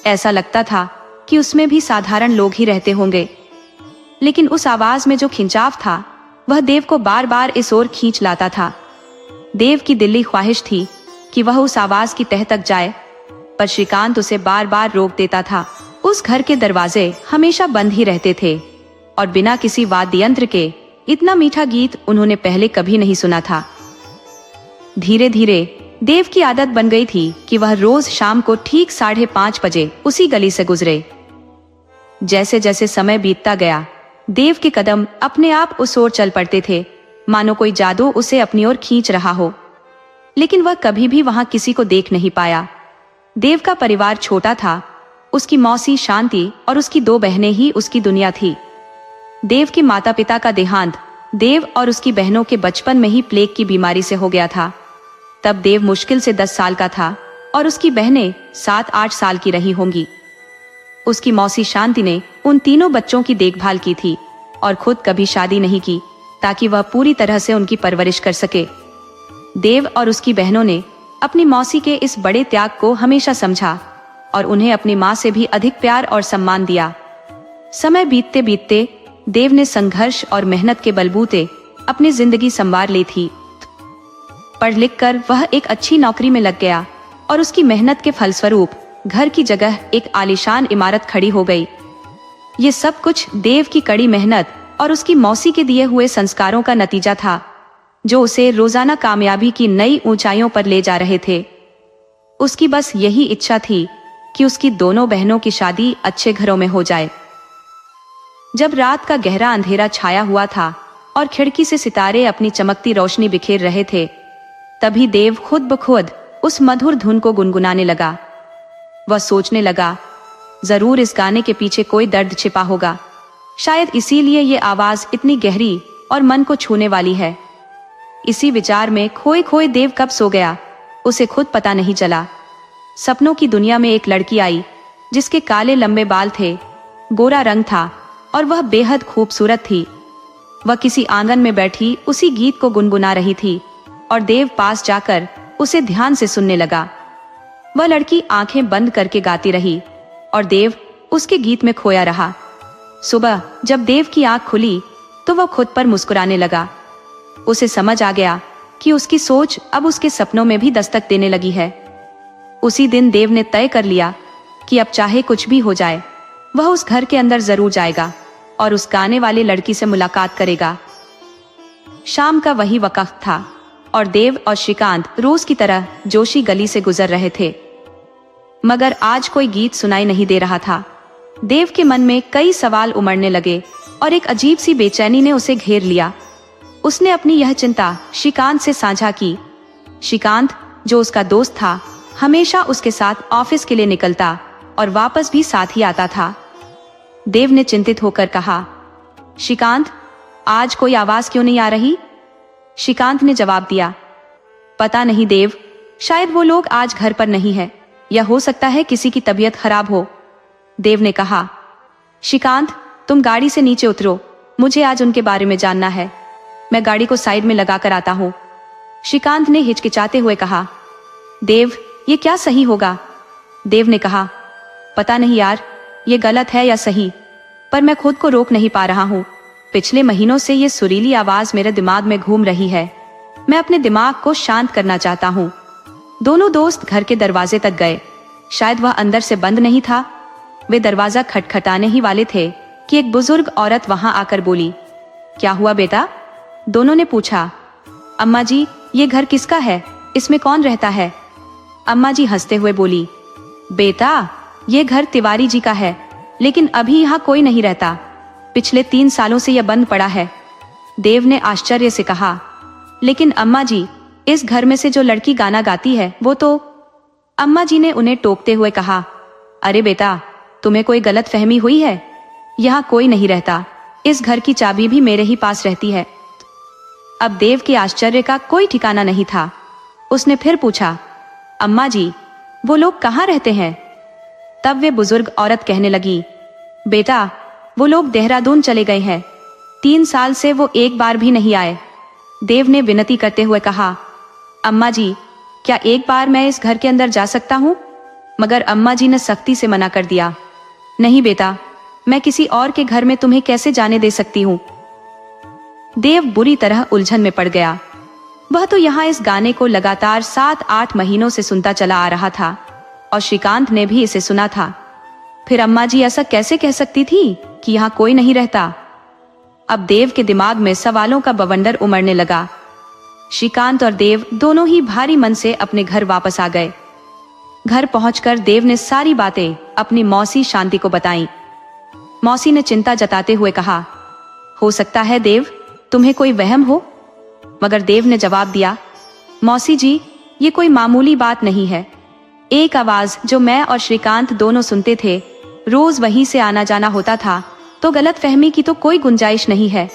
ऐसा लगता था कि उसमें भी साधारण लोग ही रहते होंगे, लेकिन उस आवाज में जो खिंचाव था वह देव को बार बार इस ओर खींच लाता था। देव की दिली ख्वाहिश थी कि वह उस आवाज की तह तक जाए, पर श्रीकांत उसे बार बार रोक देता था। उस घर के दरवाजे हमेशा बंद ही रहते थे और बिना किसी वाद्य यंत्र के इतना मीठा गीत उन्होंने पहले कभी नहीं सुना था। धीरे धीरे देव की आदत बन गई थी कि वह रोज शाम को ठीक 5:30 बजे उसी गली से गुजरे। जैसे जैसे समय बीतता गया, देव के कदम अपने आप उस ओर चल पड़ते थे, मानो कोई जादू उसे अपनी ओर खींच रहा हो। लेकिन वह कभी भी वहां किसी को देख नहीं पाया। देव का परिवार छोटा था, उसकी मौसी शांति और उसकी 2 बहनें ही उसकी दुनिया थी। देव के माता पिता का देहांत देव और उसकी बहनों के बचपन में ही प्लेग की बीमारी से हो गया था। तब देव मुश्किल से 10 साल का था और उसकी बहनें 7-8 साल की रही होंगी। उसकी मौसी शांति ने उन तीनों बच्चों की देखभाल की थी और खुद कभी शादी नहीं की ताकि वह पूरी तरह से उनकी परवरिश कर सके। देव और उसकी बहनों ने अपनी मौसी के इस बड़े त्याग को हमेशा समझा और उन्हें अपनी मां से भी अधिक प्यार और सम्मान दिया। समय बीतते बीतते देव ने संघर्ष और मेहनत के बलबूते अपनी जिंदगी संवार ली थी। पढ़ लिख कर वह एक अच्छी नौकरी में लग गया और उसकी मेहनत के फलस्वरूप घर की जगह एक आलीशान इमारत खड़ी हो गई। ये सब कुछ देव की कड़ी मेहनत और उसकी मौसी के दिए हुए संस्कारों का नतीजा था, जो उसे रोजाना कामयाबी की नई ऊंचाइयों पर ले जा रहे थे। उसकी बस यही इच्छा थी कि उसकी दोनों बहनों की शादी अच्छे घरों में हो जाए। जब रात का गहरा अंधेरा छाया हुआ था और खिड़की से सितारे अपनी चमकती रोशनी बिखेर रहे थे, तभी देव खुद ब खुद उस मधुर धुन को गुनगुनाने लगा। वह सोचने लगा, जरूर इस गाने के पीछे कोई दर्द छिपा होगा, शायद इसीलिए ये आवाज इतनी गहरी और मन को छूने वाली है। इसी विचार में खोए खोए देव कब सो गया, उसे खुद पता नहीं चला। सपनों की दुनिया में एक लड़की आई, जिसके काले लंबे बाल थे, गोरा रंग था और वह बेहद खूबसूरत थी। वह किसी आंगन में बैठी उसी गीत को गुनगुना रही थी और देव पास जाकर उसे ध्यान से सुनने लगा। वह लड़की आंखें बंद करके गाती रही और देव उसके गीत में खोया रहा। सुबह जब देव की आंख खुली तो वह खुद पर मुस्कुराने लगा। उसे समझ आ गया कि उसकी सोच अब उसके सपनों में भी दस्तक देने लगी है। उसी दिन देव ने तय कर लिया कि अब चाहे कुछ भी हो जाए, वह उस घर के अंदर जरूर जाएगा और उस गाने वाली लड़की से मुलाकात करेगा। शाम का वही वक्त था और देव और श्रीकांत रोज की तरह जोशी गली से गुजर रहे थे, मगर आज कोई गीत सुनाई नहीं दे रहा था। देव के मन में कई सवाल उमड़ने लगे और एक अजीब सी बेचैनी ने उसे घेर लिया। उसने अपनी यह चिंता श्रीकांत से साझा की। श्रीकांत, जो उसका दोस्त था, हमेशा उसके साथ ऑफिस के लिए निकलता और वापस भी साथ ही आता था। देव ने चिंतित होकर कहा, श्रीकांत, आज कोई आवाज क्यों नहीं आ रही? श्रीकांत ने जवाब दिया, पता नहीं देव, शायद वो लोग आज घर पर नहीं है, या हो सकता है किसी की तबीयत खराब हो। देव ने कहा, श्रीकांत, तुम गाड़ी से नीचे उतरो, मुझे आज उनके बारे में जानना है। मैं गाड़ी को साइड में लगा कर आता हूँ। श्रीकांत ने हिचकिचाते हुए कहा, देव, ये क्या सही होगा? देव ने कहा, पता नहीं यार, ये गलत है या सही, पर मैं खुद को रोक नहीं पा रहा हूँ। पिछले महीनों से ये सुरीली आवाज मेरे दिमाग में घूम रही है। मैं अपने दिमाग को शांत करना चाहता हूँ। दोनों दोस्त घर के दरवाजे तक गए। शायद वह अंदर से बंद नहीं था। वे दरवाजा खटखटाने ही वाले थे कि एक बुजुर्ग औरत वहां आकर बोली, क्या हुआ बेटा? दोनों ने पूछा। अम्मा जी, ये घर किसका है? इसमें कौन रहता है? अम्मा जी हंसते हुए बोली, बेटा, ये घर तिवारी जी का है, लेकिन अभी यहाँ कोई नहीं रहता। पिछले 3 सालों से यह बंद पड़ा है। देव ने आश्चर्य से कहा, लेकिन अम्मा जी, इस घर में से जो लड़की गाना गाती है वो तो। अम्मा जी ने उन्हें टोकते हुए कहा, अरे बेटा, तुम्हें कोई गलत फहमी हुई है। यहाँ कोई नहीं रहता। इस घर की चाबी भी मेरे ही पास रहती है। अब देव के आश्चर्य का कोई ठिकाना नहीं था। उसने फिर पूछा, अम्मा जी, वो लोग कहाँ रहते हैं? तब वे बुजुर्ग औरत कहने लगी, बेटा, वो लोग देहरादून चले गए हैं। 3 साल से वो एक बार भी नहीं आए। देव ने विनती करते हुए कहा, अम्मा जी, क्या एक बार मैं इस घर के अंदर जा सकता हूँ? मगर अम्मा जी ने सख्ती से मना कर दिया। नहीं बेटा, मैं किसी और के घर में तुम्हें कैसे जाने दे सकती हूँ। देव बुरी तरह उलझन में पड़ गया। वह तो यहाँ इस गाने को लगातार 7-8 महीनों से सुनता चला आ रहा था और श्रीकांत ने भी इसे सुना था। फिर अम्मा जी ऐसा कैसे कह सकती थी कि यहाँ कोई नहीं रहता? अब देव के दिमाग में सवालों का बवंडर उमड़ने लगा। श्रीकांत और देव दोनों ही भारी मन से अपने घर वापस आ गए। घर पहुंचकर देव ने सारी बातें अपनी मौसी शांति को बताईं। मौसी ने चिंता जताते हुए कहा, हो सकता है देव, तुम्हें कोई वहम हो। मगर देव ने जवाब दिया, मौसी जी, ये कोई मामूली बात नहीं है। एक आवाज जो मैं और श्रीकांत दोनों सुनते थे, रोज वहीं से आना जाना होता था, तो गलत फहमी की तो कोई गुंजाइश नहीं है।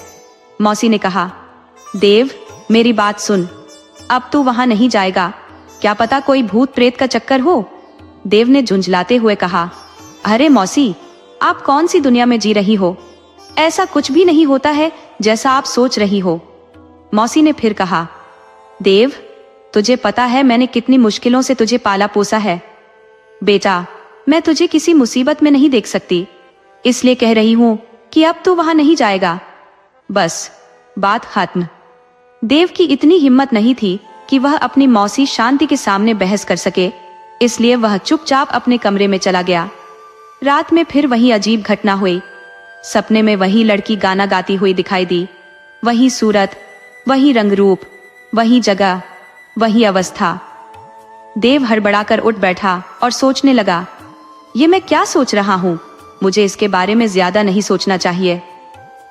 मौसी ने कहा, देव, मेरी बात सुन, अब तू वहां नहीं जाएगा। क्या पता कोई भूत प्रेत का चक्कर हो। देव ने झुंझलाते हुए कहा, अरे मौसी, आप कौन सी दुनिया में जी रही हो? ऐसा कुछ भी नहीं होता है जैसा आप सोच रही हो। मौसी ने फिर कहा, देव, तुझे पता है मैंने कितनी मुश्किलों से तुझे पाला पोसा है। बेटा, मैं तुझे किसी मुसीबत में नहीं देख सकती, इसलिए कह रही हूं कि अब तू वहां नहीं जाएगा। बस, बात खत्म। देव की इतनी हिम्मत नहीं थी कि वह अपनी मौसी शांति के सामने बहस कर सके, इसलिए वह चुपचाप अपने कमरे में चला गया। रात में फिर वही अजीब घटना हुई। सपने में वही लड़की गाना गाती हुई दिखाई दी। वही सूरत, वही रंग रूप, वही जगह, वही अवस्था। देव हड़बड़ाकर उठ बैठा और सोचने लगा, ये मैं क्या सोच रहा हूँ, मुझे इसके बारे में ज्यादा नहीं सोचना चाहिए।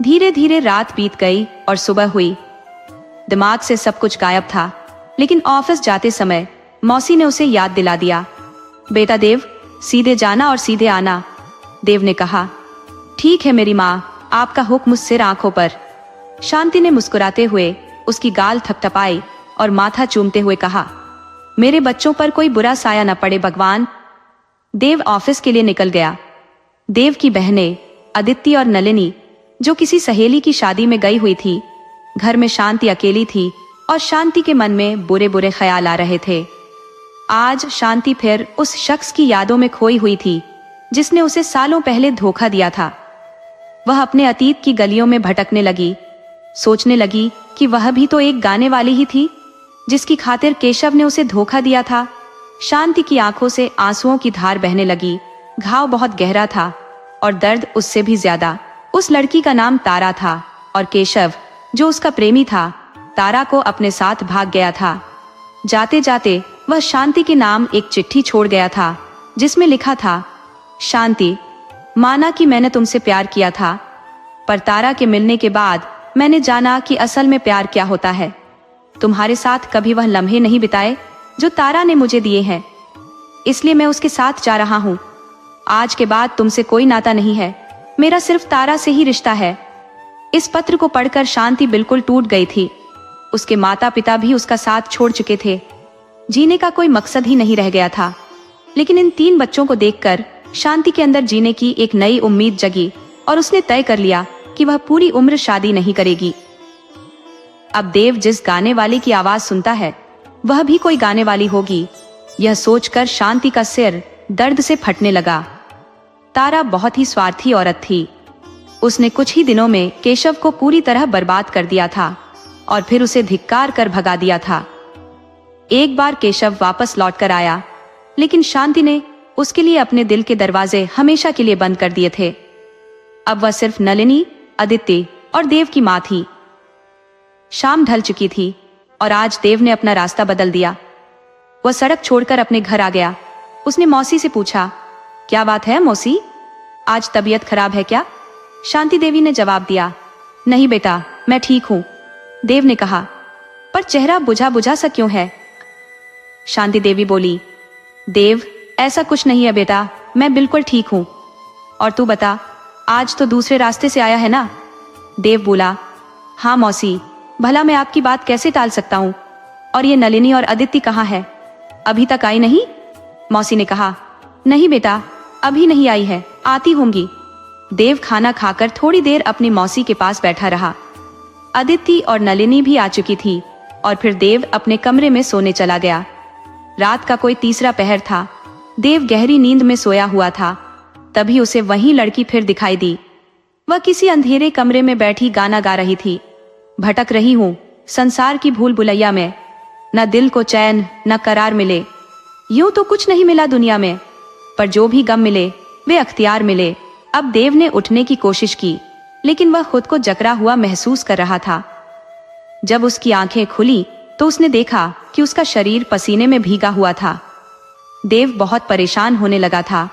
धीरे धीरे रात बीत गई और सुबह हुई। दिमाग से सब कुछ गायब था, लेकिन ऑफिस जाते समय मौसी ने उसे याद दिला दिया। बेटा देव, सीधे जाना और सीधे आना। देव ने कहा, ठीक है मेरी माँ, आपका हुक्म सिर आंखों पर। शांति ने मुस्कुराते हुए उसकी गाल थपथपाई और माथा चूमते हुए कहा, मेरे बच्चों पर कोई बुरा साया न पड़े भगवान। देव ऑफिस के लिए निकल गया। देव की बहनें अदिति और नलिनी, जो किसी सहेली की शादी में गई हुई थी, घर में शांति अकेली थी और शांति के मन में बुरे बुरे ख्याल आ रहे थे। आज शांति फिर उस शख्स की यादों में खोई हुई थी जिसने उसे सालों पहले धोखा दिया था। वह अपने अतीत की गलियों में भटकने लगी, सोचने लगी कि वह भी तो एक गाने वाली ही थी जिसकी खातिर केशव ने उसे धोखा दिया था। शांति की आंखों से आंसुओं की धार बहने लगी। घाव बहुत गहरा था और दर्द उससे भी ज्यादा। उस लड़की का नाम तारा था और केशव, जो उसका प्रेमी था, तारा को अपने साथ भाग गया था। जाते जाते वह शांति के नाम एक चिट्ठी छोड़ गया था जिसमें लिखा था, शांति, माना कि मैंने तुमसे प्यार किया था, पर तारा के मिलने के बाद मैंने जाना कि असल में प्यार क्या होता है। तुम्हारे साथ कभी वह लम्हे नहीं बिताए जो तारा ने मुझे दिए हैं, इसलिए मैं उसके साथ जा रहा हूँ। आज के बाद तुमसे कोई नाता नहीं है, मेरा सिर्फ तारा से ही रिश्ता है। इस पत्र को पढ़कर शांति बिल्कुल टूट गई थी। उसके माता पिता भी उसका साथ छोड़ चुके थे। जीने का कोई मकसद ही नहीं रह गया था। लेकिन इन 3 बच्चों को देखकर शांति के अंदर जीने की एक नई उम्मीद जगी और उसने तय कर लिया कि वह पूरी उम्र शादी नहीं करेगी। अब देव जिस गाने वाले की आवाज सुनता है, वह भी कोई गाने वाली होगी। यह सोचकर शांति का सिर दर्द से फटने लगा। तारा बहुत ही स्वार्थी औरत थी। उसने कुछ ही दिनों में केशव को पूरी तरह बर्बाद कर दिया था और फिर उसे धिक्कार कर भगा दिया था। एक बार केशव वापस लौट कर आया, लेकिन शांति ने उसके लिए अपने दिल के दरवाजे हमेशा के लिए बंद कर दिए थे। अब वह सिर्फ नलिनी, अदिति और देव की मां थी। शाम ढल चुकी थी और आज देव ने अपना रास्ता बदल दिया। वह सड़क छोड़कर अपने घर आ गया। उसने मौसी से पूछा, क्या बात है मौसी, आज तबीयत खराब है क्या? शांति देवी ने जवाब दिया, नहीं बेटा, मैं ठीक हूं। देव ने कहा, पर चेहरा बुझा बुझा सा क्यों है? शांति देवी बोली, देव, ऐसा कुछ नहीं है बेटा, मैं बिल्कुल ठीक हूं। और तू बता, आज तो दूसरे रास्ते से आया है ना? देव बोला, हाँ मौसी, भला मैं आपकी बात कैसे टाल सकता हूँ। और ये नलिनी और अदिति कहाँ है? अभी तक आई नहीं? मौसी ने कहा, नहीं बेटा, अभी नहीं आई है, आती होंगी। देव खाना खाकर थोड़ी देर अपनी मौसी के पास बैठा रहा। अदिति और नलिनी भी आ चुकी थी और फिर देव अपने कमरे में सोने चला गया। रात का कोई तीसरा पहर था। देव गहरी नींद में सोया हुआ था। तभी उसे वही लड़की फिर दिखाई दी। वह किसी अंधेरे कमरे में बैठी गाना गा रही थी, भटक रही हूँ संसार की भूल भुलैया में, न दिल को चैन न करार मिले। यूं तो कुछ नहीं मिला दुनिया में, पर जो भी गम मिले वे अख्तियार मिले। अब देव ने उठने की कोशिश की, लेकिन वह खुद को जकड़ा हुआ महसूस कर रहा था। जब उसकी आंखें खुली तो उसने देखा कि उसका शरीर पसीने में भीगा हुआ था। देव बहुत परेशान होने लगा था।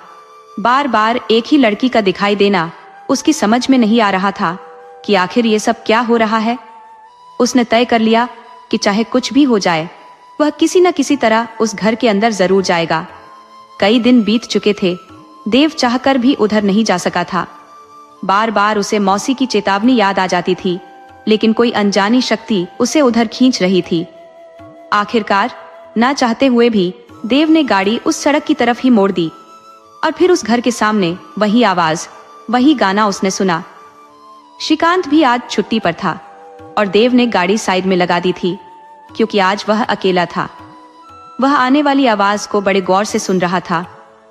बार बार एक ही लड़की का दिखाई देना उसकी समझ में नहीं आ रहा था कि आखिर ये सब क्या हो रहा है। उसने तय कर लिया कि चाहे कुछ भी हो जाए, वह किसी न किसी तरह उस घर के अंदर जरूर जाएगा। कई दिन बीत चुके थे, देव चाहकर भी उधर नहीं जा सका था। बार बार उसे मौसी की चेतावनी याद आ जाती थी, लेकिन कोई अनजानी शक्ति उसे उधर खींच रही थी। आखिरकार ना चाहते हुए भी देव ने गाड़ी उस सड़क की तरफ ही मोड़ दी और फिर उस घर के सामने वही आवाज, वही गाना उसने सुना। श्रीकांत भी आज छुट्टी पर था और देव ने गाड़ी साइड में लगा दी थी, क्योंकि आज वह अकेला था। वह आने वाली आवाज को बड़े गौर से सुन रहा था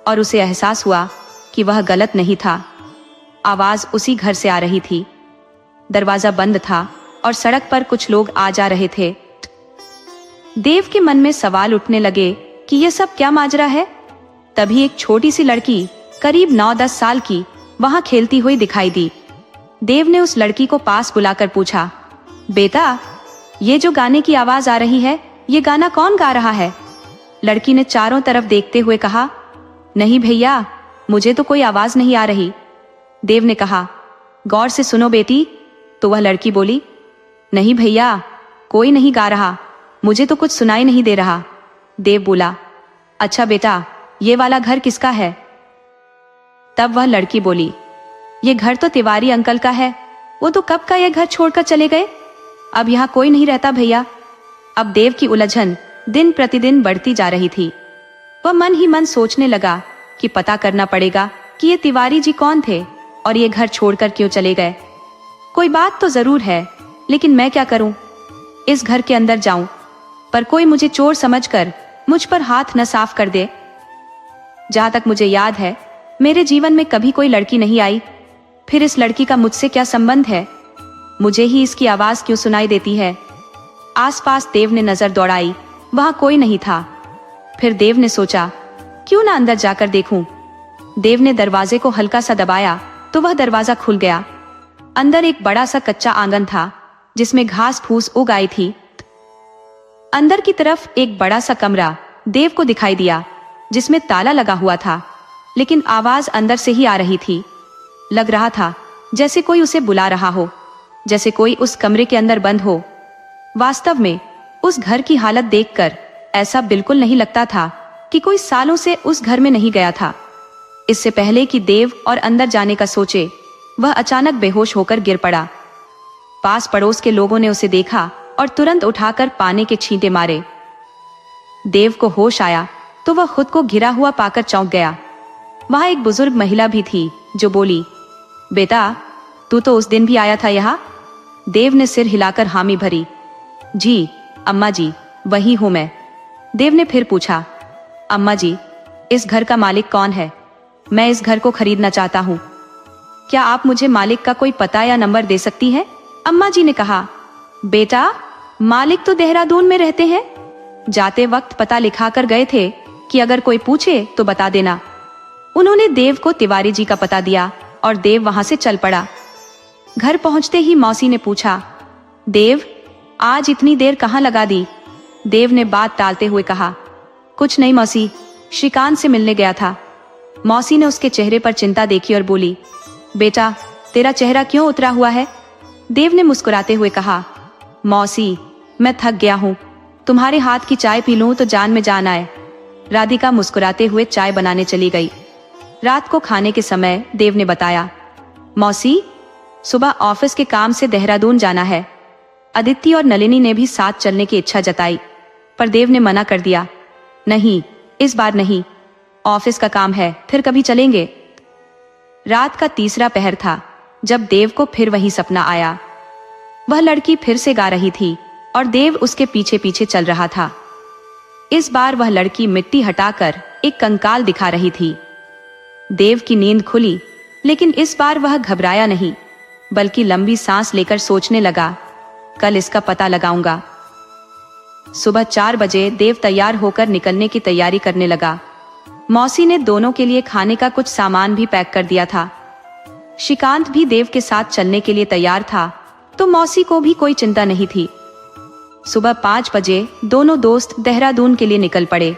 और उसे एहसास हुआ कि वह गलत नहीं था। आवाज उसी घर से आ रही थी। दरवाजा बंद था और सड़क पर कुछ लोग आ जा रहे थे। देव के मन में सवाल उठने लगे कि यह सब क्या माजरा है। तभी एक छोटी सी लड़की, करीब 9-10 साल की, वहां खेलती हुई दिखाई दी। देव ने उस लड़की को पास बुलाकर पूछा, बेटा, ये जो गाने की आवाज आ रही है, ये गाना कौन गा रहा है? लड़की ने चारों तरफ देखते हुए कहा, नहीं भैया, मुझे तो कोई आवाज नहीं आ रही। देव ने कहा, गौर से सुनो बेटी। तो वह लड़की बोली, नहीं भैया, कोई नहीं गा रहा, मुझे तो कुछ सुनाई नहीं दे रहा। देव बोला, अच्छा बेटा, ये वाला घर किसका है? तब वह लड़की बोली, ये घर तो तिवारी अंकल का है, वो तो कब का ये घर छोड़कर चले गए, अब यहाँ कोई नहीं रहता भैया। अब देव की उलझन दिन प्रतिदिन बढ़ती जा रही थी। वह मन ही मन सोचने लगा कि पता करना पड़ेगा कि ये तिवारी जी कौन थे और ये घर छोड़कर क्यों चले गए। कोई बात तो जरूर है, लेकिन मैं क्या करूं? इस घर के अंदर जाऊं, पर कोई मुझे चोर समझकर मुझ पर हाथ न साफ कर दे। जहां तक मुझे याद है, मेरे जीवन में कभी कोई लड़की नहीं आई, फिर इस लड़की का मुझसे क्या संबंध है? मुझे ही इसकी आवाज क्यों सुनाई देती है? आसपास देव ने नजर दौड़ाई, वहां कोई नहीं था। फिर देव ने सोचा, क्यों ना अंदर जाकर देखूं। देव ने दरवाजे को हल्का सा दबाया तो वह दरवाजा खुल गया। अंदर एक बड़ा सा कच्चा आंगन था जिसमें घास फूस उग आई थी। अंदर की तरफ एक बड़ा सा कमरा देव को दिखाई दिया जिसमें ताला लगा हुआ था, लेकिन आवाज अंदर से ही आ रही थी। लग रहा था जैसे कोई उसे बुला रहा हो, जैसे कोई उस कमरे के अंदर बंद हो। वास्तव में उस घर की हालत देखकर ऐसा बिल्कुल नहीं लगता था कि कोई सालों से उस घर में नहीं गया था। इससे पहले कि देव और अंदर जाने का सोचे, वह अचानक बेहोश होकर गिर पड़ा। पास पड़ोस के लोगों ने उसे देखा और तुरंत उठाकर पानी के छींटे मारे। देव को होश आया तो वह खुद को घिरा हुआ पाकर चौंक गया। वहां एक बुजुर्ग महिला भी थी जो बोली, बेटा, तू तो उस दिन भी आया था यहाँ? देव ने सिर हिलाकर हामी भरी। जी अम्मा जी, वही हूं मैं। देव ने फिर पूछा, अम्मा जी, इस घर का मालिक कौन है? मैं इस घर को खरीदना चाहता हूँ। क्या आप मुझे मालिक का कोई पता या नंबर दे सकती हैं? अम्मा जी ने कहा, बेटा, मालिक तो देहरादून में रहते हैं। जाते वक्त पता लिखा कर गए थे कि अगर कोई पूछे तो बता देना। उन्होंने देव को तिवारी जी का पता दिया और देव वहां से चल पड़ा। घर पहुंचते ही मौसी ने पूछा, देव, आज इतनी देर कहाँ लगा दी? देव ने बात टालते हुए कहा, कुछ नहीं मौसी, श्रीकांत से मिलने गया था। मौसी ने उसके चेहरे पर चिंता देखी और बोली, बेटा, तेरा चेहरा क्यों उतरा हुआ है? देव ने मुस्कुराते हुए कहा, मौसी, मैं थक गया हूँ, तुम्हारे हाथ की चाय पी लूं तो जान में जान आए। राधिका मुस्कुराते हुए चाय बनाने चली गई। रात को खाने के समय देव ने बताया, मौसी, सुबह ऑफिस के काम से देहरादून जाना है। अदिति और नलिनी ने भी साथ चलने की इच्छा जताई, पर देव ने मना कर दिया, नहीं, इस बार नहीं, ऑफिस का काम है, फिर कभी चलेंगे। रात का तीसरा पहर था जब देव को फिर वही सपना आया। वह लड़की फिर से गा रही थी और देव उसके पीछे पीछे चल रहा था। इस बार वह लड़की मिट्टी हटाकर एक कंकाल दिखा रही थी। देव की नींद खुली, लेकिन इस बार वह घबराया नहीं, बल्कि लंबी सांस लेकर सोचने लगा, कल इसका पता लगाऊंगा। सुबह 4 बजे देव तैयार होकर निकलने की तैयारी करने लगा। मौसी ने दोनों के लिए खाने का कुछ सामान भी पैक कर दिया था। श्रीकांत भी देव के साथ चलने के लिए तैयार था, तो मौसी को भी कोई चिंता नहीं थी। सुबह 5 बजे दोनों दोस्त देहरादून के लिए निकल पड़े।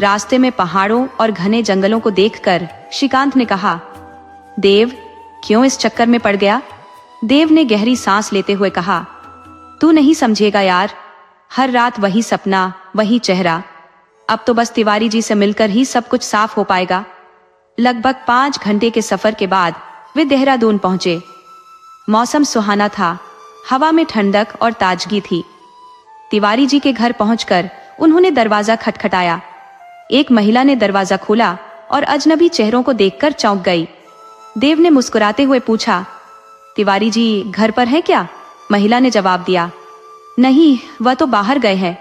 रास्ते में पहाड़ों और घने जंगलों को देखकर श्रीकांत ने कहा, देव, क्यों इस चक्कर में पड़ गया? देव ने गहरी सांस लेते हुए कहा, तू नहीं समझेगा यार, हर रात वही सपना, वही चेहरा। अब तो बस तिवारी जी से मिलकर ही सब कुछ साफ हो पाएगा। लगभग 5 घंटे के सफर के बाद वे देहरादून पहुंचे। मौसम सुहाना था, हवा में ठंडक और ताजगी थी। तिवारी जी के घर पहुंचकर उन्होंने दरवाजा खटखटाया। एक महिला ने दरवाजा खोला और अजनबी चेहरों को देखकर चौंक गई। देव ने मुस्कुराते हुए पूछा, तिवारी जी घर पर हैं क्या? महिला ने जवाब दिया, नहीं, वह तो बाहर गए हैं।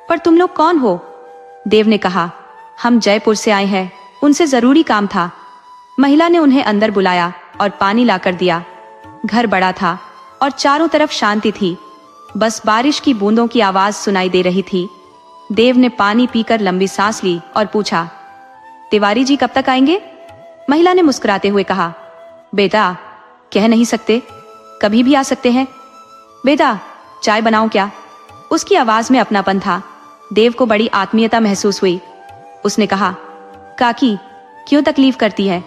पर तुम लोग कौन हो? देव ने कहा, हम जयपुर से आए हैं, उनसे जरूरी काम था। महिला ने उन्हें अंदर बुलाया और पानी लाकर दिया। घर बड़ा था और चारों तरफ शांति थी, बस बारिश की बूंदों की आवाज सुनाई दे रही थी। देव ने पानी पीकर लंबी सांस ली और पूछा, तिवारी जी कब तक आएंगे? महिला ने मुस्कुराते हुए कहा, बेटा, कह नहीं सकते, कभी भी आ सकते हैं। बेटा, चाय बनाऊं क्या? उसकी आवाज में अपनापन था। देव को बड़ी आत्मीयता महसूस हुई। उसने कहा, काकी क्यों तकलीफ करती है?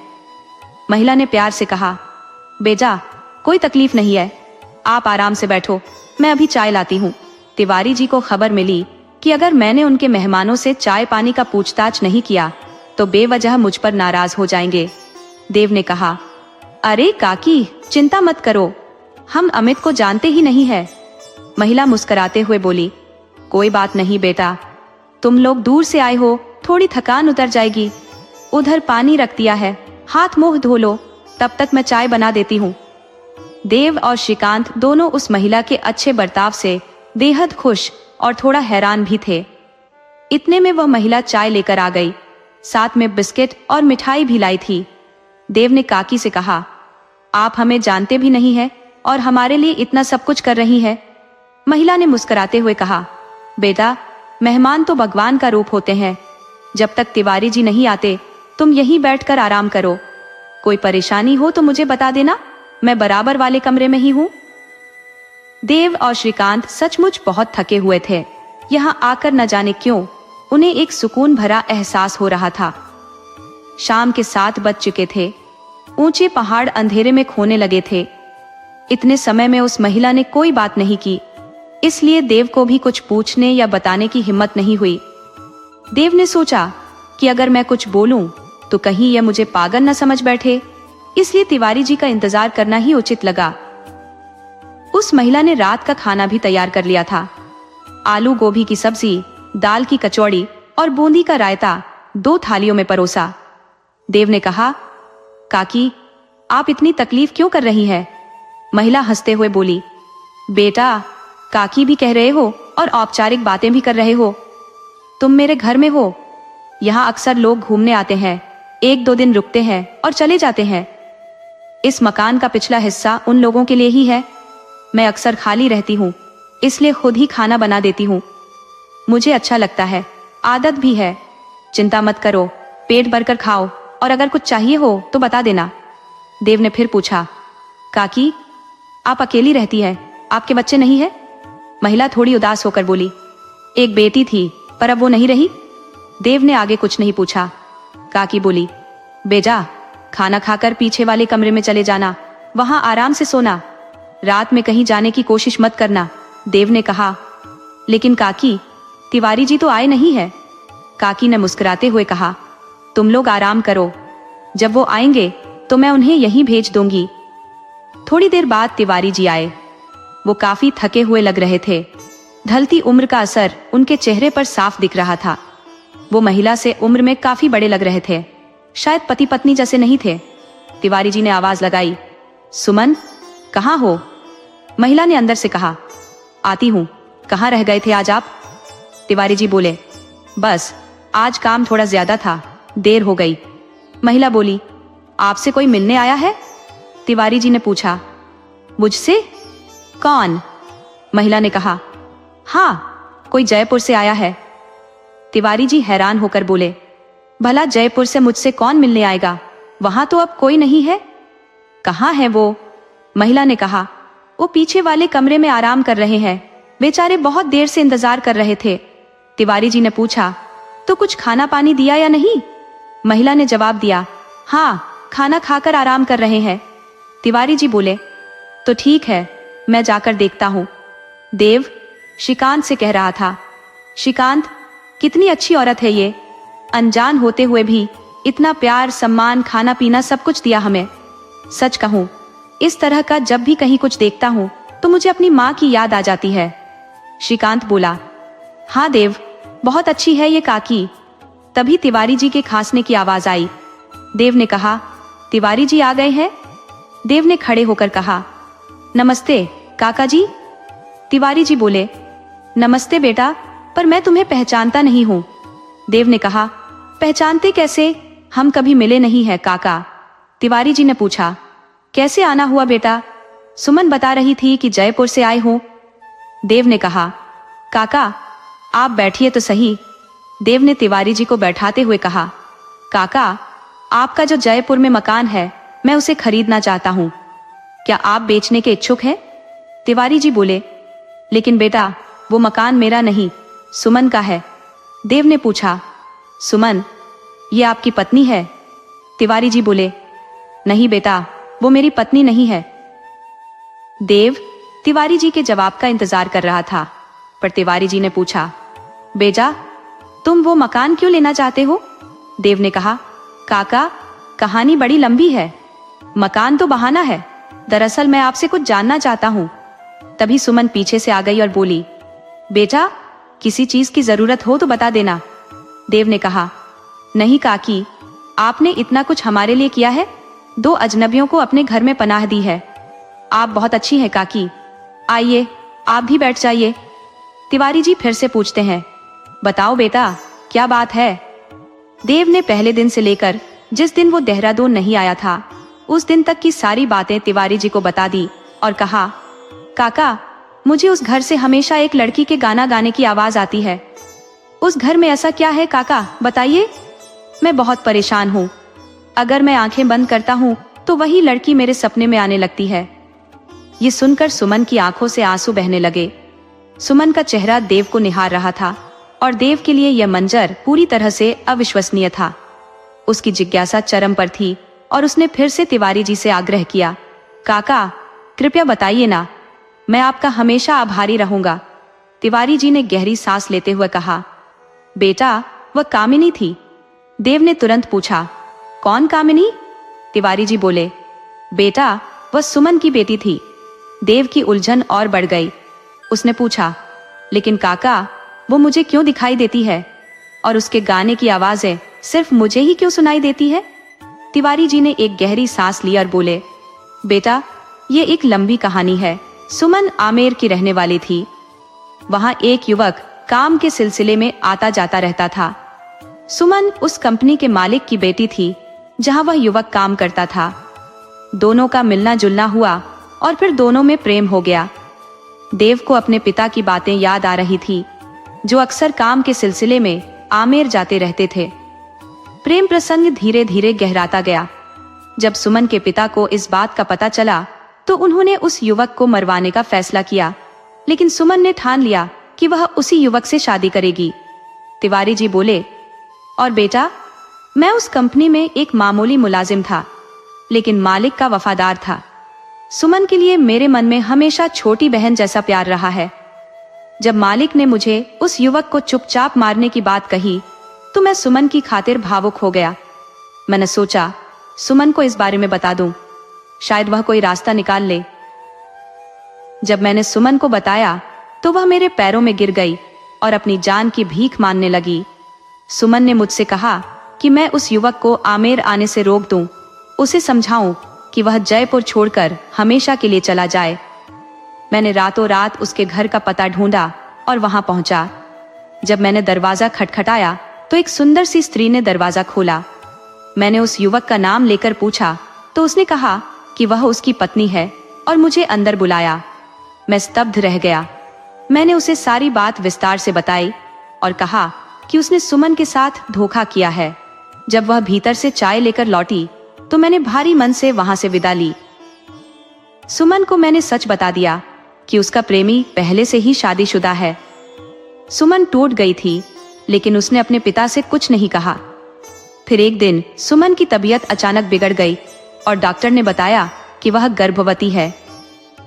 महिला ने प्यार से कहा, बेटा कोई तकलीफ नहीं है, आप आराम से बैठो, मैं अभी चाय लाती हूँ। तिवारी जी को खबर मिली कि अगर मैंने उनके मेहमानों से चाय पानी का पूछताछ नहीं किया तो बेवजह मुझ पर नाराज हो जाएंगे। देव ने कहा, अरे काकी चिंता मत करो, हम अमित को जानते ही नहीं है। महिला मुस्कुराते हुए बोली, कोई बात नहीं बेटा, तुम लोग दूर से आए हो, थोड़ी थकान उतर जाएगी। उधर पानी रख दिया है, हाथ मुंह धो लो, तब तक मैं चाय बना देती हूँ। देव और श्रीकांत दोनों उस महिला के अच्छे बर्ताव से बेहद खुश और थोड़ा हैरान भी थे। इतने में वह महिला चाय लेकर आ गई, साथ में बिस्किट और मिठाई भी लाई थी। देव ने काकी से कहा, आप हमें जानते भी नहीं है और हमारे लिए इतना सब कुछ कर रही है। महिला ने मुस्कुराते हुए कहा, बेटा मेहमान तो भगवान का रूप होते हैं, जब तक तिवारी जी नहीं आते तुम यहीं बैठकर आराम करो। कोई परेशानी हो तो मुझे बता देना, मैं बराबर वाले कमरे में ही हूँ। देव और श्रीकांत सचमुच बहुत थके हुए थे। यहाँ आकर न जाने क्यों उन्हें एक सुकून भरा एहसास हो रहा था। शाम के 7 बज चुके थे। ऊंचे पहाड़ अंधेरे में खोने लगे थे। इतने समय में उस महिला ने कोई बात नहीं की, इसलिए देव को भी कुछ पूछने या बताने की हिम्मत नहीं हुई। देव ने सोचा कि अगर मैं कुछ बोलूं तो कहीं यह मुझे पागल न समझ बैठे, इसलिए तिवारी जी का इंतजार करना ही उचित लगा। उस महिला ने रात का खाना भी तैयार कर लिया था। आलू गोभी की सब्जी, दाल की कचौड़ी और बूंदी का रायता 2 थालियों में परोसा। देव ने कहा, काकी आप इतनी तकलीफ क्यों कर रही हैं? महिला हंसते हुए बोली, बेटा काकी भी कह रहे हो और औपचारिक बातें भी कर रहे हो। तुम मेरे घर में हो, यहाँ अक्सर लोग घूमने आते हैं, 1-2 दिन रुकते हैं और चले जाते हैं। इस मकान का पिछला हिस्सा उन लोगों के लिए ही है। मैं अक्सर खाली रहती हूँ, इसलिए खुद ही खाना बना देती हूँ। मुझे अच्छा लगता है, आदत भी है। चिंता मत करो, पेट भरकर खाओ और अगर कुछ चाहिए हो तो बता देना। देव ने फिर पूछा, काकी आप अकेली रहती है, आपके बच्चे नहीं है? महिला थोड़ी उदास होकर बोली, एक बेटी थी पर अब वो नहीं रही। देव ने आगे कुछ नहीं पूछा। काकी बोली, बेटा खाना खाकर पीछे वाले कमरे में चले जाना, वहां आराम से सोना, रात में कहीं जाने की कोशिश मत करना। देव ने कहा, लेकिन काकी तिवारी जी तो आए नहीं है। काकी ने मुस्कुराते हुए कहा, तुम लोग आराम करो, जब वो आएंगे तो मैं उन्हें यहीं भेज दूंगी। थोड़ी देर बाद तिवारी जी आए। वो काफी थके हुए लग रहे थे। ढलती उम्र का असर उनके चेहरे पर साफ दिख रहा था। वो महिला से उम्र में काफी बड़े लग रहे थे, शायद पति पत्नी जैसे नहीं थे। तिवारी जी ने आवाज लगाई, सुमन कहाँ हो? महिला ने अंदर से कहा, आती हूँ। कहाँ रह गए थे आज आप? तिवारी जी बोले, बस आज काम थोड़ा ज्यादा था, देर हो गई। महिला बोली, आपसे कोई मिलने आया है? तिवारी जी ने पूछा। मुझसे? कौन? महिला ने कहा, हाँ कोई जयपुर से आया है। तिवारी जी हैरान होकर बोले, भला जयपुर से मुझसे कौन मिलने आएगा? वहां तो अब कोई नहीं है। कहाँ है वो? महिला ने कहा, वो पीछे वाले कमरे में आराम कर रहे हैं, बेचारे बहुत देर से इंतजार कर रहे थे। तिवारी जी ने पूछा, तो कुछ खाना पानी दिया या नहीं? महिला ने जवाब दिया, हाँ खाना खाकर आराम कर रहे हैं। तिवारी जी बोले, तो ठीक है, मैं जाकर देखता हूँ। देव श्रीकांत से कह रहा था, श्रीकांत कितनी अच्छी औरत है ये, अनजान होते हुए भी इतना प्यार सम्मान खाना पीना सब कुछ दिया हमें। सच कहूँ इस तरह का जब भी कहीं कुछ देखता हूँ तो मुझे अपनी माँ की याद आ जाती है। श्रीकांत बोला, हाँ देव बहुत अच्छी है ये काकी। तभी तिवारी जी के खांसने की आवाज आई। देव ने कहा, तिवारी जी आ गए हैं? देव ने खड़े होकर कहा, नमस्ते काका जी। तिवारी जी बोले, नमस्ते बेटा, पर मैं तुम्हें पहचानता नहीं हूँ। देव ने कहा, पहचानते कैसे, हम कभी मिले नहीं हैं काका। तिवारी जी ने पूछा, कैसे आना हुआ बेटा? सुमन बता रही थी कि जयपुर से आए हो। देव ने कहा, काका आप बैठिए तो सही। देव ने तिवारी जी को बैठाते हुए कहा, काका आपका जो जयपुर में मकान है मैं उसे खरीदना चाहता हूँ, क्या आप बेचने के इच्छुक हैं? तिवारी जी बोले, लेकिन बेटा वो मकान मेरा नहीं, सुमन का है। देव ने पूछा, सुमन, ये आपकी पत्नी है? तिवारी जी बोले, नहीं बेटा, वो मेरी पत्नी नहीं है। देव तिवारी जी के जवाब का इंतजार कर रहा था, पर तिवारी जी ने पूछा, बेटा, तुम वो मकान क्यों लेना चाहते हो? देव ने कहा, काका, कहानी बड़ी लंबी है। मकान तो बहाना है, दरअसल मैं आपसे कुछ जानना चाहता हूँ। तभी सुमन पीछे से आ गई और बोली, बेटा, किसी चीज की जरूरत हो तो बता देना। देव ने कहा, नहीं काकी, आपने इतना कुछ हमारे लिए किया है, 2 अजनबियों को अपने घर में पनाह दी है। आप बहुत अच्छी हैं काकी, आइए आप भी बैठ जाइए। तिवारी जी फिर से पूछते हैं, बताओ बेटा, क्या बात है? देव ने पहले दिन से लेकर जिस दिन वो देहरादून नहीं आया था उस दिन तक की सारी बातें तिवारी जी को बता दी और कहा, काका, मुझे उस घर से हमेशा एक लड़की के गाना गाने की आवाज आती है। उस घर में ऐसा क्या है काका, बताइए। मैं बहुत परेशान हूँ। अगर मैं आंखें बंद करता हूँ तो वही लड़की मेरे सपने में आने लगती है। ये सुनकर सुमन की आंखों से आंसू बहने लगे। सुमन का चेहरा देव को निहार रहा था और देव के लिए यह मंजर पूरी तरह से अविश्वसनीय था। उसकी जिज्ञासा चरम पर थी और उसने फिर से तिवारी जी से आग्रह किया, काका, कृपया बताइए ना, मैं आपका हमेशा आभारी रहूंगा। तिवारी जी ने गहरी सांस लेते हुए कहा, बेटा, वह कामिनी थी। देव ने तुरंत पूछा, कौन कामिनी? तिवारी जी बोले, बेटा, वह सुमन की बेटी थी। देव की उलझन और बढ़ गई। उसने पूछा, लेकिन काका, वो मुझे क्यों दिखाई देती है और उसके गाने की आवाजें सिर्फ मुझे ही क्यों सुनाई देती है? तिवारी जी ने एक गहरी सांस ली और बोले, बेटा, ये एक लंबी कहानी है। सुमन आमेर की रहने वाली थी। वहां एक युवक काम के सिलसिले में आता जाता रहता था। सुमन उस कंपनी के मालिक की बेटी थी जहां वह युवक काम करता था। दोनों का मिलना जुलना हुआ और फिर दोनों में प्रेम हो गया। देव को अपने पिता की बातें याद आ रही थी जो अक्सर काम के सिलसिले में आमेर जाते रहते थे। प्रेम प्रसंग धीरे धीरे गहराता गया। जब सुमन के पिता को इस बात का पता चला तो उन्होंने उस युवक को मरवाने का फैसला किया, लेकिन सुमन ने ठान लिया कि वह उसी युवक से शादी करेगी। तिवारी जी बोले, और बेटा, मैं उस कंपनी में एक मामूली मुलाजिम था, लेकिन मालिक का वफादार था। सुमन के लिए मेरे मन में हमेशा छोटी बहन जैसा प्यार रहा है। जब मालिक ने मुझे उस युवक को चुपचाप मारने की बात कही तो मैं सुमन की खातिर भावुक हो गया। मैंने सोचा, सुमन को इस बारे में बता दूं, शायद वह कोई रास्ता निकाल ले। जब मैंने सुमन को बताया तो वह मेरे पैरों में गिर गई और अपनी जान की भीख मांगने लगी। सुमन ने मुझसे कहा कि मैं उस युवक को आमेर आने से रोक दूं, उसे समझाऊं कि वह जयपुर छोड़कर हमेशा के लिए चला जाए। मैंने रातों रात उसके घर का पता ढूंढा और वहां पहुंचा। जब मैंने दरवाजा खटखटाया तो एक सुंदर सी स्त्री ने दरवाजा खोला। मैंने उस युवक का नाम लेकर पूछा तो उसने कहा कि वह उसकी पत्नी है और मुझे अंदर बुलाया। मैं स्तब्ध रह गया। मैंने उसे सारी बात विस्तार से बताई और कहा कि उसने सुमन के साथ धोखा किया है। जब वह भीतर से चाय लेकर लौटी तो मैंने भारी मन से वहां से विदा ली। सुमन को मैंने सच बता दिया कि उसका प्रेमी पहले से ही शादीशुदा है। सुमन टूट गई थी, लेकिन उसने अपने पिता से कुछ नहीं कहा। फिर एक दिन सुमन की तबीयत अचानक बिगड़ गई और डॉक्टर ने बताया कि वह गर्भवती है।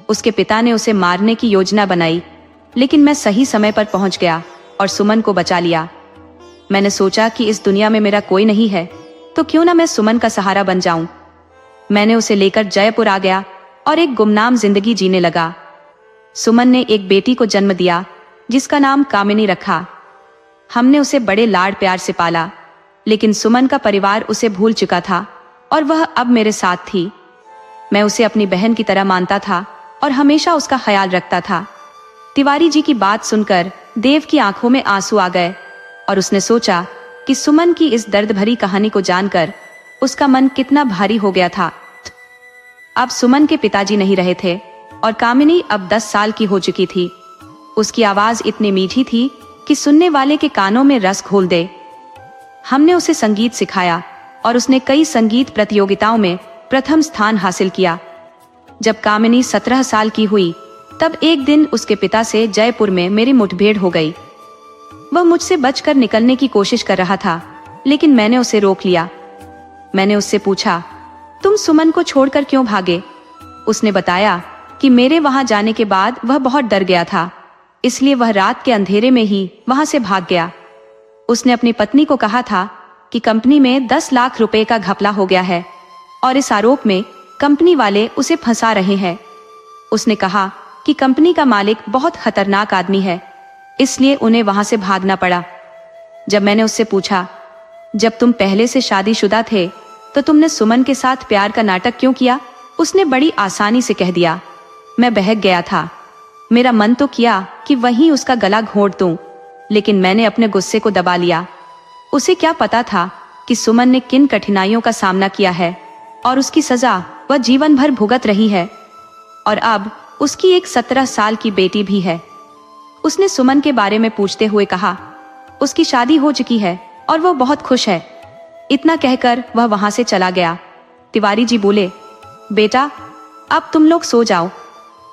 उसके पिता ने उसे मारने की योजना बनाई, लेकिन मैं सही समय पर पहुंच गया और सुमन को बचा लिया। मैंने सोचा कि इस दुनिया में मेरा कोई नहीं है तो क्यों ना मैं सुमन का सहारा बन जाऊं। मैंने उसे लेकर जयपुर आ गया और एक गुमनाम जिंदगी जीने लगा। सुमन ने एक बेटी को जन्म दिया जिसका नाम कामिनी रखा। हमने उसे बड़े लाड प्यार से पाला, लेकिन सुमन का परिवार उसे भूल चुका था और वह अब मेरे साथ थी। मैं उसे अपनी बहन की तरह मानता था और हमेशा उसका ख्याल रखता था। तिवारी जी की बात सुनकर देव की आंखों में आंसू आ गए और उसने सोचा कि सुमन की इस दर्द भरी कहानी को जानकर उसका मन कितना भारी हो गया था। अब सुमन के पिताजी नहीं रहे थे और कामिनी अब 10 साल की हो चुकी थी। उसकी आवाज इतनी मीठी थी कि सुनने वाले के कानों में रस घोल दे। हमने उसे संगीत सिखाया और उसने कई संगीत प्रतियोगिताओं में प्रथम स्थान हासिल किया। जब कामिनी 17 साल की हुई तब एक दिन उसके पिता से जयपुर में मेरी मुठभेड़ हो गई। वह मुझसे बचकर निकलने की कोशिश कर रहा था, लेकिन मैंने उसे रोक लिया। मैंने उससे पूछा, तुम सुमन को छोड़कर क्यों भागे? उसने बताया कि मेरे वहां जाने के बाद वह बहुत डर गया था, इसलिए वह रात के अंधेरे में ही वहां से भाग गया। उसने अपनी पत्नी को कहा था कि कंपनी में 10 लाख रुपए का घपला हो गया है और इस आरोप में कंपनी वाले उसे फंसा रहे हैं। उसने कहा कि कंपनी का मालिक बहुत खतरनाक आदमी है, इसलिए उन्हें वहां से भागना पड़ा। जब मैंने उससे पूछा, जब तुम पहले से शादीशुदा थे तो तुमने सुमन के साथ प्यार का नाटक क्यों किया? उसने बड़ी आसानी से कह दिया, मैं बहक गया था। मेरा मन तो किया कि वहीं उसका गला घोंट दूं, लेकिन मैंने अपने गुस्से को दबा लिया। उसे क्या पता था कि सुमन ने किन कठिनाइयों का सामना किया है और उसकी सजा वह जीवन भर भुगत रही है। और अब उसकी एक 17 साल की बेटी भी है। उसने सुमन के बारे में पूछते हुए कहा, उसकी शादी हो चुकी है और वो बहुत खुश है। इतना कहकर वह वहां से चला गया। तिवारी जी बोले, बेटा अब तुम लोग सो जाओ,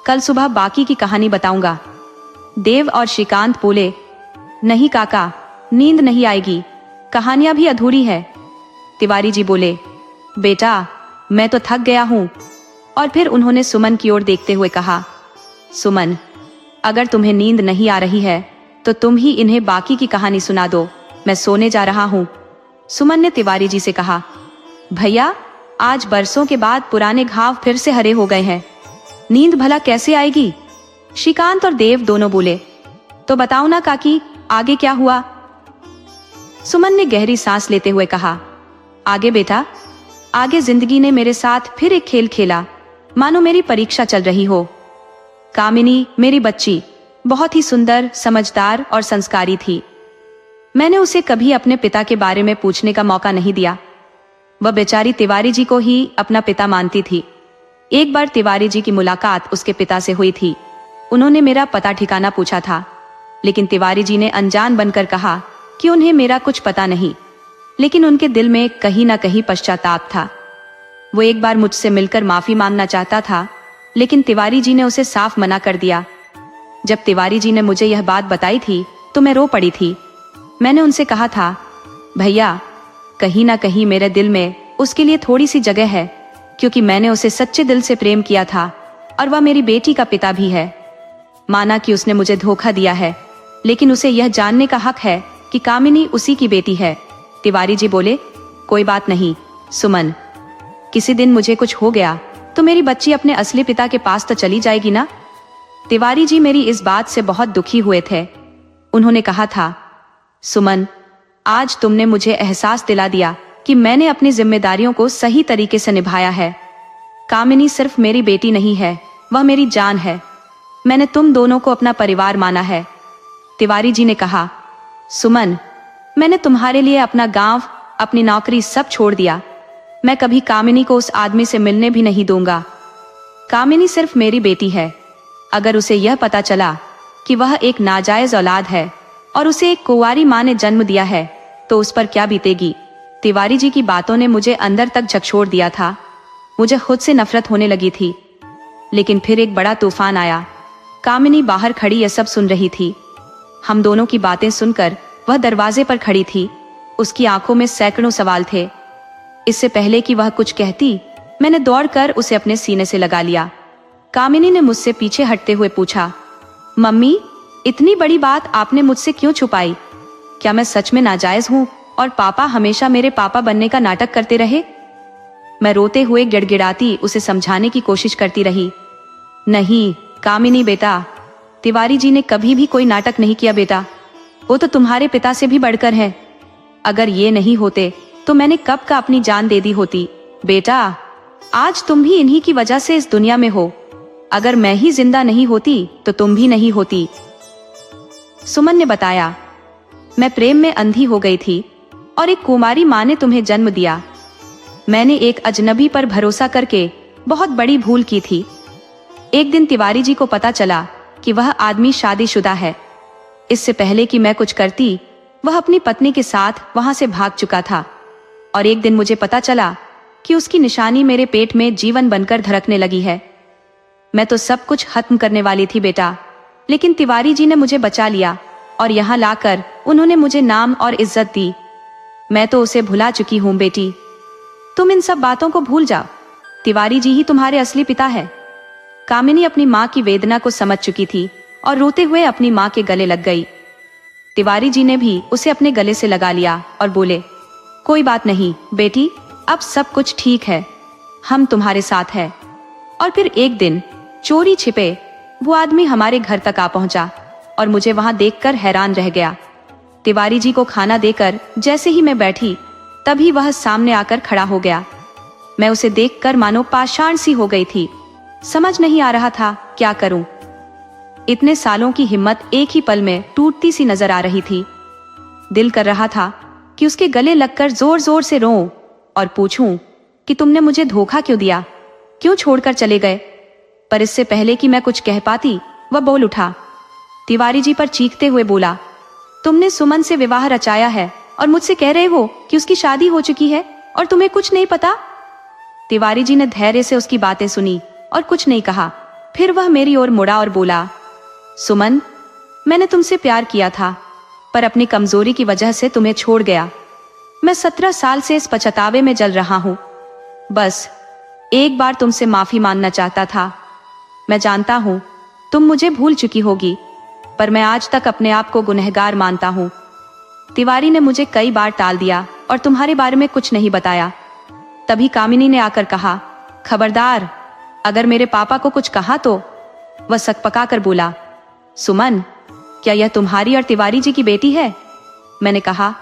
कल सुबह बाकी की कहानी बताऊंगा। देव और श्रीकांत बोले, नहीं काका, नींद नहीं आएगी, कहानियां भी अधूरी है। तिवारी जी बोले, बेटा मैं तो थक गया हूं। और फिर उन्होंने सुमन की ओर देखते हुए कहा, सुमन अगर तुम्हें नींद नहीं आ रही है तो तुम ही इन्हें बाकी की कहानी सुना दो, मैं सोने जा रहा हूं। सुमन ने तिवारी जी से कहा, भैया आज बरसों के बाद पुराने घाव फिर से हरे हो गए हैं, नींद भला कैसे आएगी? श्रीकांत और देव दोनों बोले, तो बताओ ना काकी, आगे क्या हुआ? सुमन ने गहरी सांस लेते हुए कहा, आगे बेटा, आगे जिंदगी ने मेरे साथ फिर एक खेल खेला, मानो मेरी परीक्षा चल रही हो। कामिनी मेरी बच्ची बहुत ही सुंदर, समझदार और संस्कारी थी। मैंने उसे कभी अपने पिता के बारे में पूछने का मौका नहीं दिया। वह बेचारी तिवारी जी को ही अपना पिता मानती थी। एक बार तिवारी जी की मुलाकात उसके पिता से हुई थी। उन्होंने मेरा पता ठिकाना पूछा था, लेकिन तिवारी जी ने अनजान बनकर कहा कि उन्हें मेरा कुछ पता नहीं, लेकिन उनके दिल में कहीं ना कहीं पश्चाताप था। वो एक बार मुझसे मिलकर माफी मांगना चाहता था, लेकिन तिवारी जी ने उसे साफ मना कर दिया। जब तिवारी जी ने मुझे यह बात बताई थी तो मैं रो पड़ी थी। मैंने उनसे कहा था, भैया कहीं ना कहीं मेरे दिल में उसके लिए थोड़ी सी जगह है, क्योंकि मैंने उसे सच्चे दिल से प्रेम किया था और वह मेरी बेटी का पिता भी है। माना कि उसने मुझे धोखा दिया है, लेकिन उसे यह जानने का हक है कि कामिनी उसी की बेटी है। तिवारी जी बोले, कोई बात नहीं सुमन, किसी दिन मुझे कुछ हो गया तो मेरी बच्ची अपने असली पिता के पास तो चली जाएगी ना। तिवारी जी मेरी इस बात से बहुत दुखी हुए थे। उन्होंने कहा था, सुमन आज तुमने मुझे एहसास दिला दिया कि मैंने अपनी जिम्मेदारियों को सही तरीके से निभाया है। कामिनी सिर्फ मेरी बेटी नहीं है, वह मेरी जान है। मैंने तुम दोनों को अपना परिवार माना है। तिवारी जी ने कहा, सुमन मैंने तुम्हारे लिए अपना गांव, अपनी नौकरी सब छोड़ दिया। मैं कभी कामिनी को उस आदमी से मिलने भी नहीं दूंगा। कामिनी सिर्फ मेरी बेटी है। अगर उसे यह पता चला कि वह एक नाजायज औलाद है और उसे एक कुंवारी मां ने जन्म दिया है तो उस पर क्या बीतेगी। तिवारी जी की बातों ने मुझे अंदर तक झकझोर दिया था। मुझे खुद से नफरत होने लगी थी। लेकिन फिर एक बड़ा तूफान आया। कामिनी बाहर खड़ी यह सब सुन रही थी। हम दोनों की बातें सुनकर वह दरवाजे पर खड़ी थी। उसकी आंखों में सैकड़ों सवाल थे। इससे पहले कि वह कुछ कहती, मैंने दौड़कर उसे अपने सीने से लगा लिया। कामिनी ने मुझसे पीछे हटते हुए पूछा, मम्मी इतनी बड़ी बात आपने मुझसे क्यों छुपाई? क्या मैं सच में नाजायज हूँ और पापा हमेशा मेरे पापा बनने का नाटक करते रहे? मैं रोते हुए गिड़गिड़ाती उसे समझाने की कोशिश करती रही। नहीं कामिनी बेटा, तिवारी जी ने कभी भी कोई नाटक नहीं किया बेटा। वो तो तुम्हारे पिता से भी बढ़कर है। अगर ये नहीं होते तो मैंने कब का अपनी जान दे दी होती। बेटा आज तुम भी इन्हीं की वजह से इस दुनिया में हो। अगर मैं ही जिंदा नहीं होती तो तुम भी नहीं होती। सुमन ने बताया, मैं प्रेम में अंधी हो गई थी और एक कुमारी मां ने तुम्हें जन्म दिया। मैंने एक अजनबी पर भरोसा करके बहुत बड़ी भूल की थी। एक दिन तिवारी जी को पता चला कि वह आदमी शादीशुदा है। इससे पहले कि मैं कुछ करती, वह अपनी पत्नी के साथ वहां से भाग चुका था। और एक दिन मुझे पता चला कि उसकी निशानी मेरे पेट में जीवन बनकर धड़कने लगी है। मैं तो सब कुछ खत्म करने वाली थी बेटा, लेकिन तिवारी जी ने मुझे बचा लिया। और यहाँ लाकर उन्होंने मुझे नाम और इज्जत दी। मैं तो उसे भुला चुकी हूँ बेटी, तुम इन सब बातों को भूल जाओ। तिवारी जी ही तुम्हारे असली पिता है। कामिनी अपनी माँ की वेदना को समझ चुकी थी और रोते हुए अपनी माँ के गले लग गई। तिवारी जी ने भी उसे अपने गले से लगा लिया और बोले, कोई बात नहीं बेटी, अब सब कुछ ठीक है, हम तुम्हारे साथ हैं। और फिर एक दिन चोरी छिपे वो आदमी हमारे घर तक आ पहुंचा और मुझे वहां देखकर हैरान रह गया। तिवारी जी को खाना देकर जैसे ही मैं बैठी, तभी वह सामने आकर खड़ा हो गया। मैं उसे देखकर मानो पाषाण सी हो गई थी। समझ नहीं आ रहा था क्या करूं। इतने सालों की हिम्मत एक ही पल में टूटती सी नजर आ रही थी। दिल कर रहा था कि उसके गले लगकर जोर जोर से रोऊं और पूछूं कि तुमने मुझे धोखा क्यों दिया, क्यों छोड़कर चले गए। पर इससे पहले कि मैं कुछ कह पाती, वह बोल उठा। तिवारी जी पर चीखते हुए बोला, तुमने सुमन से विवाह रचाया है और मुझसे कह रहे हो कि उसकी शादी हो चुकी है और तुम्हें कुछ नहीं पता। तिवारी जी ने धैर्य से उसकी बातें सुनी और कुछ नहीं कहा। फिर वह मेरी ओर मुड़ा और बोला, सुमन, मैंने तुमसे प्यार किया था, पर अपनी कमजोरी की वजह से तुम्हें छोड़ गया। मैं 17 साल से इस पछतावे में जल रहा हूं। बस एक बार तुमसे माफी मांगना चाहता था। मैं जानता हूं तुम मुझे भूल चुकी होगी, पर मैं आज तक अपने आप को गुनहगार मानता हूं। तिवारी ने मुझे कई बार टाल दिया और तुम्हारे बारे में कुछ नहीं बताया। तभी कामिनी ने आकर कहा, खबरदार, अगर मेरे पापा को कुछ कहा तो। वह सकपका कर बोला, सुमन, क्या यह तुम्हारी और तिवारी जी की बेटी है? मैंने कहा,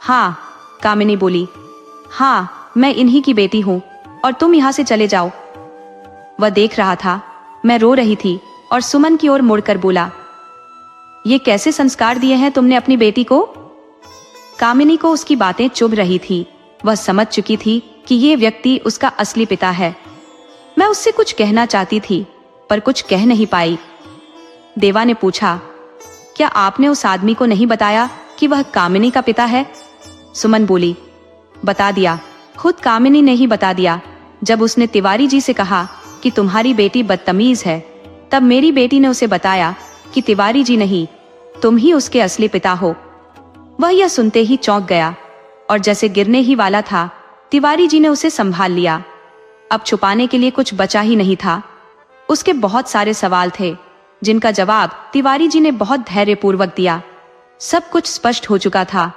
हाँ। कामिनी बोली, हाँ, मैं इन्हीं की बेटी हूं और तुम यहां से चले जाओ। वह देख रहा था मैं रो रही थी और सुमन की ओर मुड़कर बोला, ये कैसे संस्कार दिए हैं तुमने अपनी बेटी को? कामिनी को उसकी बातें चुभ रही थी। वह समझ चुकी थी कि ये व्यक्ति उसका असली पिता है। मैं उससे कुछ कहना चाहती थी पर कुछ कह नहीं पाई। देवा ने पूछा, क्या आपने उस आदमी को नहीं बताया कि वह कामिनी का पिता है? सुमन बोली, बता दिया। खुद कामिनी ने ही बता दिया। जब उसने तिवारी जी से कहा कि तुम्हारी बेटी बदतमीज है, तब मेरी बेटी ने उसे बताया कि तिवारी जी नहीं, तुम ही उसके असली पिता हो। वह यह सुनते ही चौंक गया और जैसे गिरने ही वाला था, तिवारी जी ने उसे संभाल लिया। अब छुपाने के लिए कुछ बचा ही नहीं था। उसके बहुत सारे सवाल थे जिनका जवाब तिवारी जी ने बहुत धैर्यपूर्वक दिया। सब कुछ स्पष्ट हो चुका था।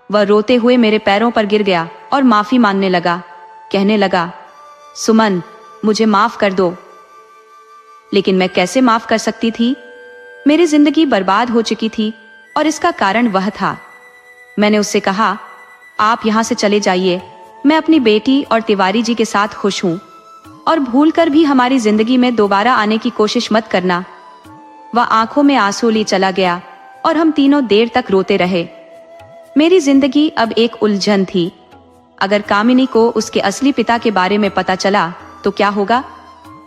वह रोते हुए मेरे पैरों पर गिर गया और माफी मांगने लगा। कहने लगा, सुमन, मुझे माफ कर दो। लेकिन मैं कैसे माफ कर सकती थी? मेरी जिंदगी बर्बाद हो चुकी थी और इसका कारण वह था। मैंने उससे कहा, आप यहां से चले जाइए, मैं अपनी बेटी और तिवारी जी के साथ खुश हूं और भूलकर भी हमारी जिंदगी में दोबारा आने की कोशिश मत करना। वह आंखों में आंसू लिए चला गया और हम तीनों देर तक रोते रहे। मेरी जिंदगी अब एक उलझन थी। अगर कामिनी को उसके असली पिता के बारे में पता चला तो क्या होगा?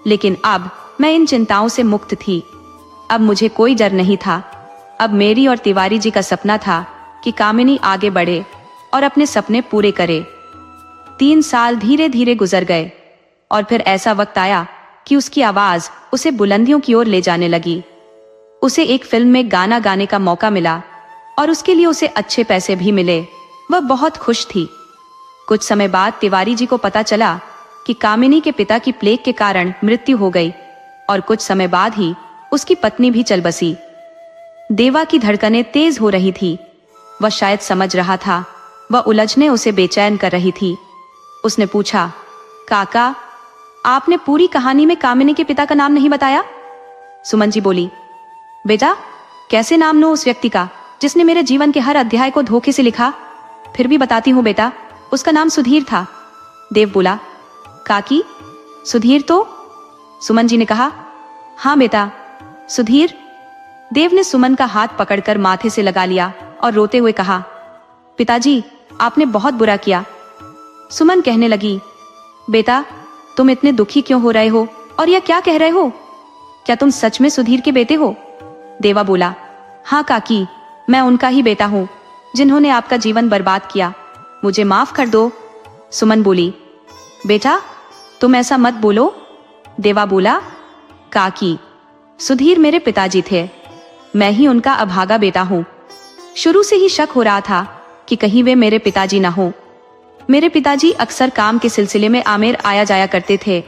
लेकिन अब मैं इन चिंताओं से मुक्त थी। अब मुझे कोई डर नहीं था। अब मेरी और तिवारी जी का सपना था कि कामिनी आगे बढ़े और अपने सपने पूरे करे। 3 साल धीरे धीरे गुजर गए और फिर ऐसा वक्त आया कि उसकी आवाज उसे बुलंदियों की ओर ले जाने लगी। उसे एक फिल्म में गाना गाने का मौका मिला और उसके लिए उसे अच्छे पैसे भी मिले। वह बहुत खुश थी। कुछ समय बाद तिवारी जी को पता चला कि कामिनी के पिता की प्लेग के कारण मृत्यु हो गई और कुछ समय बाद ही उसकी पत्नी भी चल बसी। देवा की धड़कनें तेज हो रही थी। वह शायद समझ रहा था। वह उलझने उसे बेचैन कर रही थी। उसने पूछा, काका, आपने पूरी कहानी में कामिनी के पिता का नाम नहीं बताया? सुमन जी बोली, बेटा, कैसे नाम लो उस व्यक्ति का जिसने मेरे जीवन के हर अध्याय को धोखे से लिखा? फिर भी बताती हूँ बेटा, उसका नाम सुधीर था। देव बोला, काकी, सुधीर तो? सुमन जी ने कहा, हाँ बेटा, सुधीर। देव ने सुमन का हाथ पकड़कर माथे से लगा लिया और रोते हुए कहा, पिताजी, आपने बहुत बुरा किया। सुमन कहने लगी, बेटा, तुम इतने दुखी क्यों हो रहे हो और यह क्या कह रहे हो? क्या तुम सच में सुधीर के बेटे हो? देवा बोला, हाँ काकी, मैं उनका ही बेटा हूँ जिन्होंने आपका जीवन बर्बाद किया। मुझे माफ कर दो। सुमन बोली, बेटा, तुम ऐसा मत बोलो। देवा बोला, काकी, सुधीर मेरे पिताजी थे, मैं ही उनका अभागा बेटा हूँ। शुरू से ही शक हो रहा था कि कहीं वे मेरे पिताजी ना हो। मेरे पिताजी अक्सर काम के सिलसिले में आमेर आया जाया करते थे।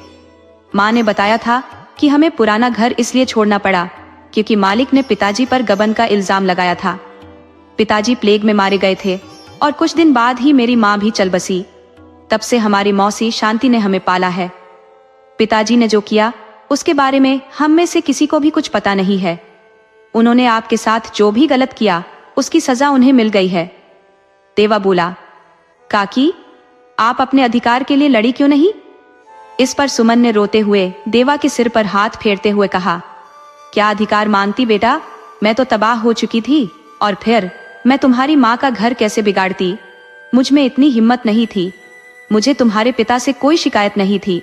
माँ ने बताया था कि हमें पुराना घर इसलिए छोड़ना पड़ा क्योंकि मालिक ने पिताजी पर गबन का इल्जाम लगाया था। पिताजी प्लेग में मारे गए थे और कुछ दिन बाद ही मेरी माँ भी चल बसी। तब से हमारी मौसी शांति ने हमें पाला है। पिताजी ने जो किया उसके बारे में हम में से किसी को भी कुछ पता नहीं है। उन्होंने आपके साथ जो भी गलत किया उसकी सजा उन्हें मिल गई है। देवा बोला, काकी आप अपने अधिकार के लिए लड़ी क्यों नहीं? इस पर सुमन ने रोते हुए देवा के सिर पर हाथ फेरते हुए कहा, क्या अधिकार मानती बेटा, मैं तो तबाह हो चुकी थी और फिर मैं तुम्हारी माँ का घर कैसे बिगाड़ती। मुझ में इतनी हिम्मत नहीं थी। मुझे तुम्हारे पिता से कोई शिकायत नहीं थी।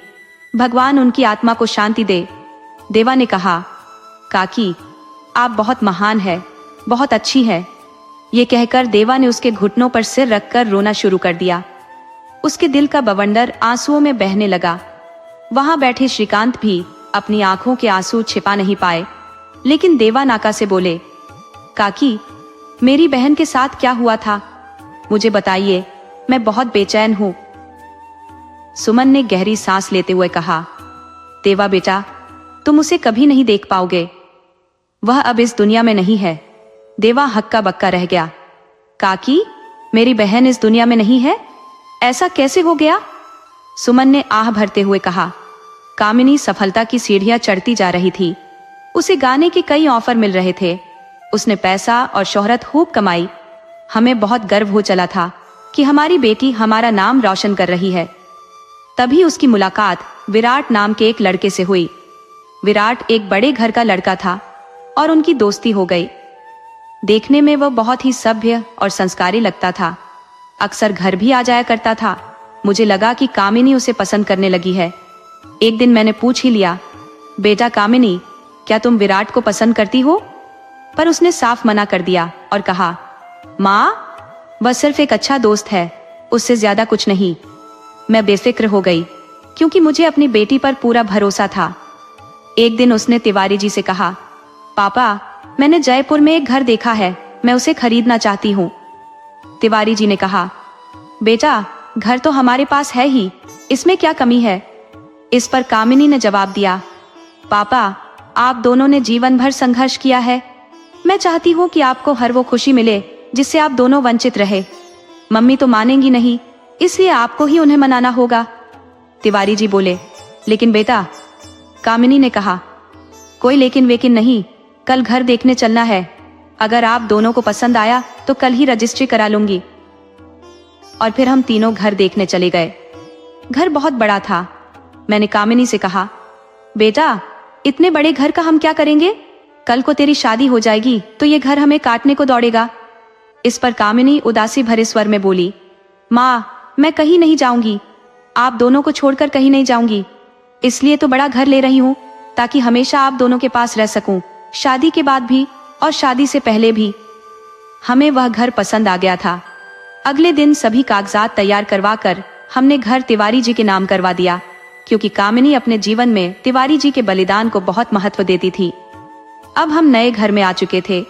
भगवान उनकी आत्मा को शांति दे। देवा ने कहा, काकी आप बहुत महान है, बहुत अच्छी है। ये कहकर देवा ने उसके घुटनों पर सिर रखकर रोना शुरू कर दिया। उसके दिल का बवंडर आंसुओं में बहने लगा। वहां बैठे श्रीकांत भी अपनी आंखों के आंसू छिपा नहीं पाए, लेकिन देवा नाका से बोले, काकी मेरी बहन के साथ क्या हुआ था? मुझे बताइए, मैं बहुत बेचैन हूं। सुमन ने गहरी सांस लेते हुए कहा, देवा बेटा तुम उसे कभी नहीं देख पाओगे। वह अब इस दुनिया में नहीं है। देवा हक्का बक्का रह गया। काकी मेरी बहन इस दुनिया में नहीं है? ऐसा कैसे हो गया? सुमन ने आह भरते हुए कहा। कामिनी सफलता की सीढ़ियां चढ़ती जा रही थी। उसे गाने के कई ऑफर मिल रहे थे। उसने पैसा और शोहरत खूब कमाई। हमें बहुत गर्व हो चला था कि हमारी बेटी हमारा नाम रोशन कर रही है। तभी उसकी मुलाकात विराट नाम के एक लड़के से हुई। विराट एक बड़े घर का लड़का था और उनकी दोस्ती हो गई। देखने में वह बहुत ही सभ्य और संस्कारी लगता था। अक्सर घर भी आ जाया करता था। मुझे लगा कि कामिनी उसे पसंद करने लगी है। एक दिन मैंने पूछ ही लिया, बेटा कामिनी क्या तुम विराट को पसंद करती हो? पर उसने साफ मना कर दिया और कहा, माँ वह सिर्फ एक अच्छा दोस्त है, उससे ज्यादा कुछ नहीं। मैं बेफिक्र हो गई क्योंकि मुझे अपनी बेटी पर पूरा भरोसा था। एक दिन उसने तिवारी जी से कहा, पापा मैंने जयपुर में एक घर देखा है, मैं उसे खरीदना चाहती हूँ। तिवारी जी ने कहा, बेटा घर तो हमारे पास है ही, इसमें क्या कमी है? इस पर कामिनी ने जवाब दिया, पापा आप दोनों ने जीवन भर संघर्ष किया है। मैं चाहती हूँ कि आपको हर वो खुशी मिले जिससे आप दोनों वंचित रहे। मम्मी तो मानेंगी नहीं, इसलिए आपको ही उन्हें मनाना होगा। तिवारी जी बोले, लेकिन बेटा। कामिनी ने कहा, कोई लेकिन वेकिन नहीं, कल घर देखने चलना है। अगर आप दोनों को पसंद आया तो कल ही रजिस्ट्री करा लूंगी। और फिर हम तीनों घर देखने चले गए। घर बहुत बड़ा था। मैंने कामिनी से कहा, बेटा इतने बड़े घर का हम क्या करेंगे? कल को तेरी शादी हो जाएगी तो ये घर हमें काटने को दौड़ेगा। इस पर कामिनी उदासी भरे स्वर में बोली, माँ मैं कहीं नहीं जाऊंगी, आप दोनों को छोड़कर कहीं नहीं जाऊंगी। इसलिए तो बड़ा घर ले रही हूँ ताकि हमेशा आप दोनों के पास रह सकूं, शादी के बाद भी और शादी से पहले भी। हमें वह घर पसंद आ गया था। अगले दिन सभी कागजात तैयार करवा कर हमने घर तिवारी जी के नाम करवा दिया, क्योंकि कामिनी अपने जीवन में तिवारी जी के बलिदान को बहुत महत्व देती थी। अब हम नए घर में आ चुके थे।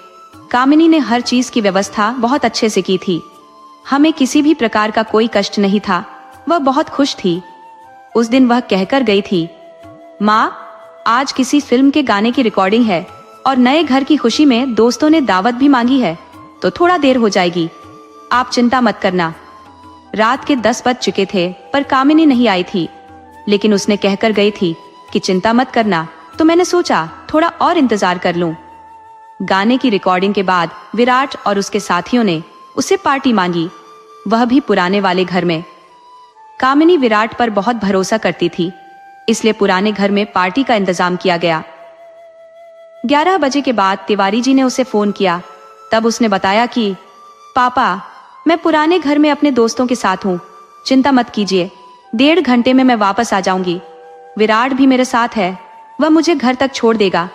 कामिनी ने हर चीज की व्यवस्था बहुत अच्छे से की थी। हमें किसी भी प्रकार का कोई कष्ट नहीं था। वह बहुत खुश थी। उस दिन वह कहकर गई थी, माँ आज किसी फिल्म के गाने की रिकॉर्डिंग है और नए घर की खुशी में दोस्तों ने दावत भी मांगी है, तो थोड़ा देर हो जाएगी, आप चिंता मत करना। रात के 10 बज चुके थे पर कामिनी नहीं आई थी, लेकिन उसने कहकर गई थी कि चिंता मत करना, तो मैंने सोचा थोड़ा और इंतजार कर लूं। गाने की रिकॉर्डिंग के बाद विराट और उसके साथियों ने उसे पार्टी मांगी, वह भी पुराने वाले घर में। कामिनी विराट पर बहुत भरोसा करती थी, इसलिए पुराने घर में पार्टी का इंतजाम किया गया। 11 बजे के बाद तिवारी जी ने उसे फोन किया। तब उसने बताया कि पापा मैं पुराने घर में अपने दोस्तों के साथ हूँ, चिंता मत कीजिए, 1.5 घंटे में मैं वापस आ जाऊंगी। विराट भी मेरे साथ है, वह मुझे घर तक छोड़ देगा।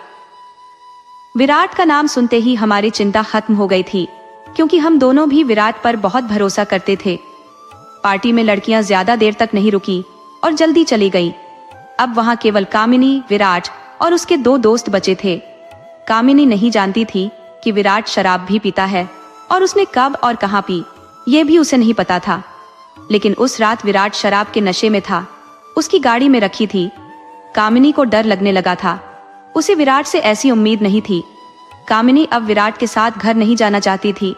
विराट का नाम सुनते ही हमारी चिंता खत्म हो गई थी, क्योंकि हम दोनों भी विराट पर बहुत भरोसा करते थे। पार्टी में लड़कियां ज्यादा देर तक नहीं रुकी और जल्दी चली गईं। अब वहां केवल कामिनी, विराट और उसके 2 दोस्त बचे थे। कामिनी नहीं जानती थी कि विराट शराब भी पीता है और उसने कब और कहां पी ये भी उसे नहीं पता था। लेकिन उस रात विराट शराब के नशे में था, उसकी गाड़ी में रखी थी। कामिनी को डर लगने लगा था, उसे विराट से ऐसी उम्मीद नहीं थी। कामिनी अब विराट के साथ घर नहीं जाना चाहती थी,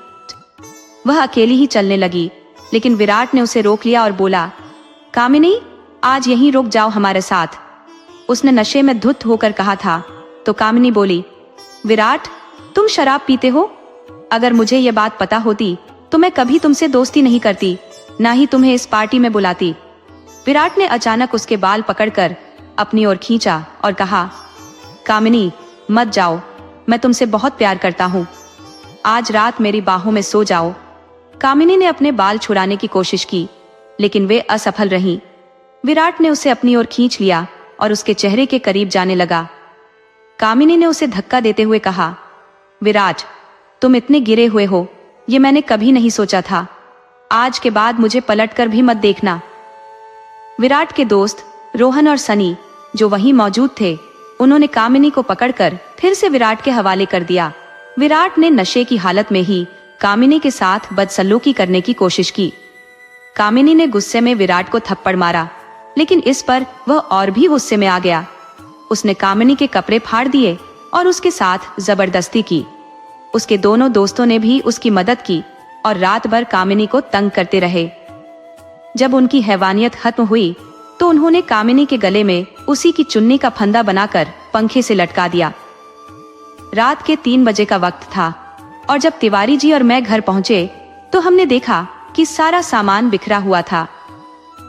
वह अकेली ही चलने लगी। लेकिन विराट ने उसे रोक लिया और बोला, कामिनी आज यहीं रुक जाओ हमारे साथ। उसने नशे में धुत होकर कहा था। तो कामिनी बोली, विराट तुम शराब पीते हो? अगर मुझे यह बात पता होती तो मैं कभी तुमसे दोस्ती नहीं करती, ना ही तुम्हें इस पार्टी में बुलाती। विराट ने अचानक उसके बाल पकड़कर अपनी ओर खींचा और कहा, कामिनी मत जाओ, मैं तुमसे बहुत प्यार करता हूँ, आज रात मेरी बाहों में सो जाओ। कामिनी ने अपने बाल छुड़ाने की कोशिश की, लेकिन वे असफल रहीं। विराट ने उसे अपनी ओर खींच लिया और उसके चेहरे के करीब जाने लगा। कामिनी ने उसे धक्का देते हुए कहा, विराट तुम इतने गिरे हुए हो ये मैंने कभी नहीं सोचा था, आज के बाद मुझे पलटकर भी मत देखना। विराट के दोस्त रोहन और सनी जो वहीं मौजूद थे, उन्होंने कामिनी को पकड़कर फिर से विराट के हवाले कर दिया। विराट ने नशे की हालत में ही कामिनी के साथ बदसलूकी करने की कोशिश की। कामिनी ने गुस्से में विराट को थप्पड़ मारा, लेकिन इस पर वह और भी गुस्से में आ गया। उसने कामिनी के कपड़े फाड़ दिए और उसके साथ जबरदस्ती की। उसके दोनों दोस्तों ने भी उसकी मदद की और रात भर कामिनी को तंग करते रहे। जब उनकी हैवानियत खत्म हुई तो उन्होंने कामिनी के गले में उसी की चुन्नी का फंदा बनाकर पंखे से लटका दिया। रात के 3 बजे का वक्त था और जब तिवारी जी और मैं घर पहुंचे तो हमने देखा कि सारा सामान बिखरा हुआ था।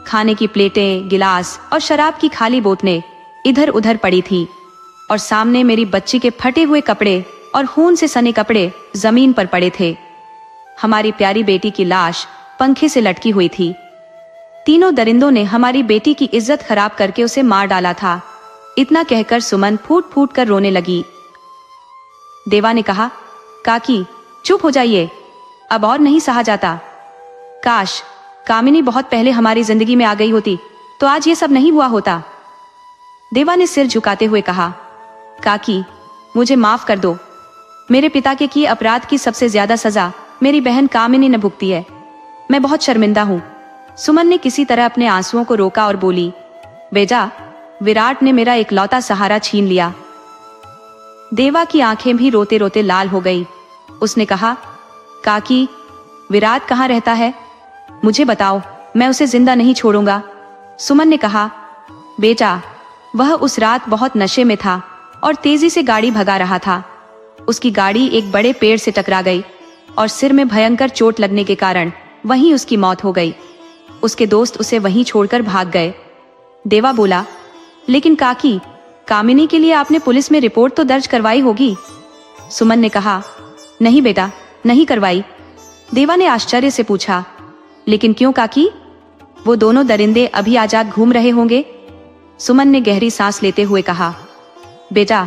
खाने की प्लेटें, गिलास और शराब की खाली बोतलें इधर उधर पड़ी थी और सामने मेरी बच्ची के फटे हुए कपड़े और खून से सने कपड़े जमीन पर पड़े थे। हमारी प्यारी बेटी की लाश पंखे से लटकी हुई थी। तीनों दरिंदों ने हमारी बेटी की इज्जत खराब करके उसे मार डाला था। इतना कहकर सुमन फूट फूट कर रोने लगी। देवा ने कहा, काकी चुप हो जाइए, अब और नहीं सहा जाता। काश कामिनी बहुत पहले हमारी जिंदगी में आ गई होती तो आज ये सब नहीं हुआ होता। देवा ने सिर झुकाते हुए कहा, काकी मुझे माफ कर दो, मेरे पिता के किए अपराध की सबसे ज्यादा सजा मेरी बहन कामिनी ने भुगती है, मैं बहुत शर्मिंदा हूँ। सुमन ने किसी तरह अपने आंसुओं को रोका और बोली, बेटा विराट ने मेरा इकलौता सहारा छीन लिया। देवा की आंखें भी रोते रोते लाल हो गई। उसने कहा, काकी विराट कहाँ रहता है, मुझे बताओ, मैं उसे जिंदा नहीं छोड़ूंगा। सुमन ने कहा, बेटा वह उस रात बहुत नशे में था और तेजी से गाड़ी भगा रहा था। उसकी गाड़ी एक बड़े पेड़ से टकरा गई और सिर में भयंकर चोट लगने के कारण वहीं उसकी मौत हो गई। उसके दोस्त उसे वहीं छोड़कर भाग गए। देवा बोला, लेकिन काकी कामिनी के लिए आपने पुलिस में रिपोर्ट तो दर्ज करवाई होगी। सुमन ने कहा, नहीं बेटा नहीं करवाई। देवा ने आश्चर्य से पूछा, लेकिन क्यों काकी, वो दोनों दरिंदे अभी आजाद घूम रहे होंगे। सुमन ने गहरी सांस लेते हुए कहा, बेटा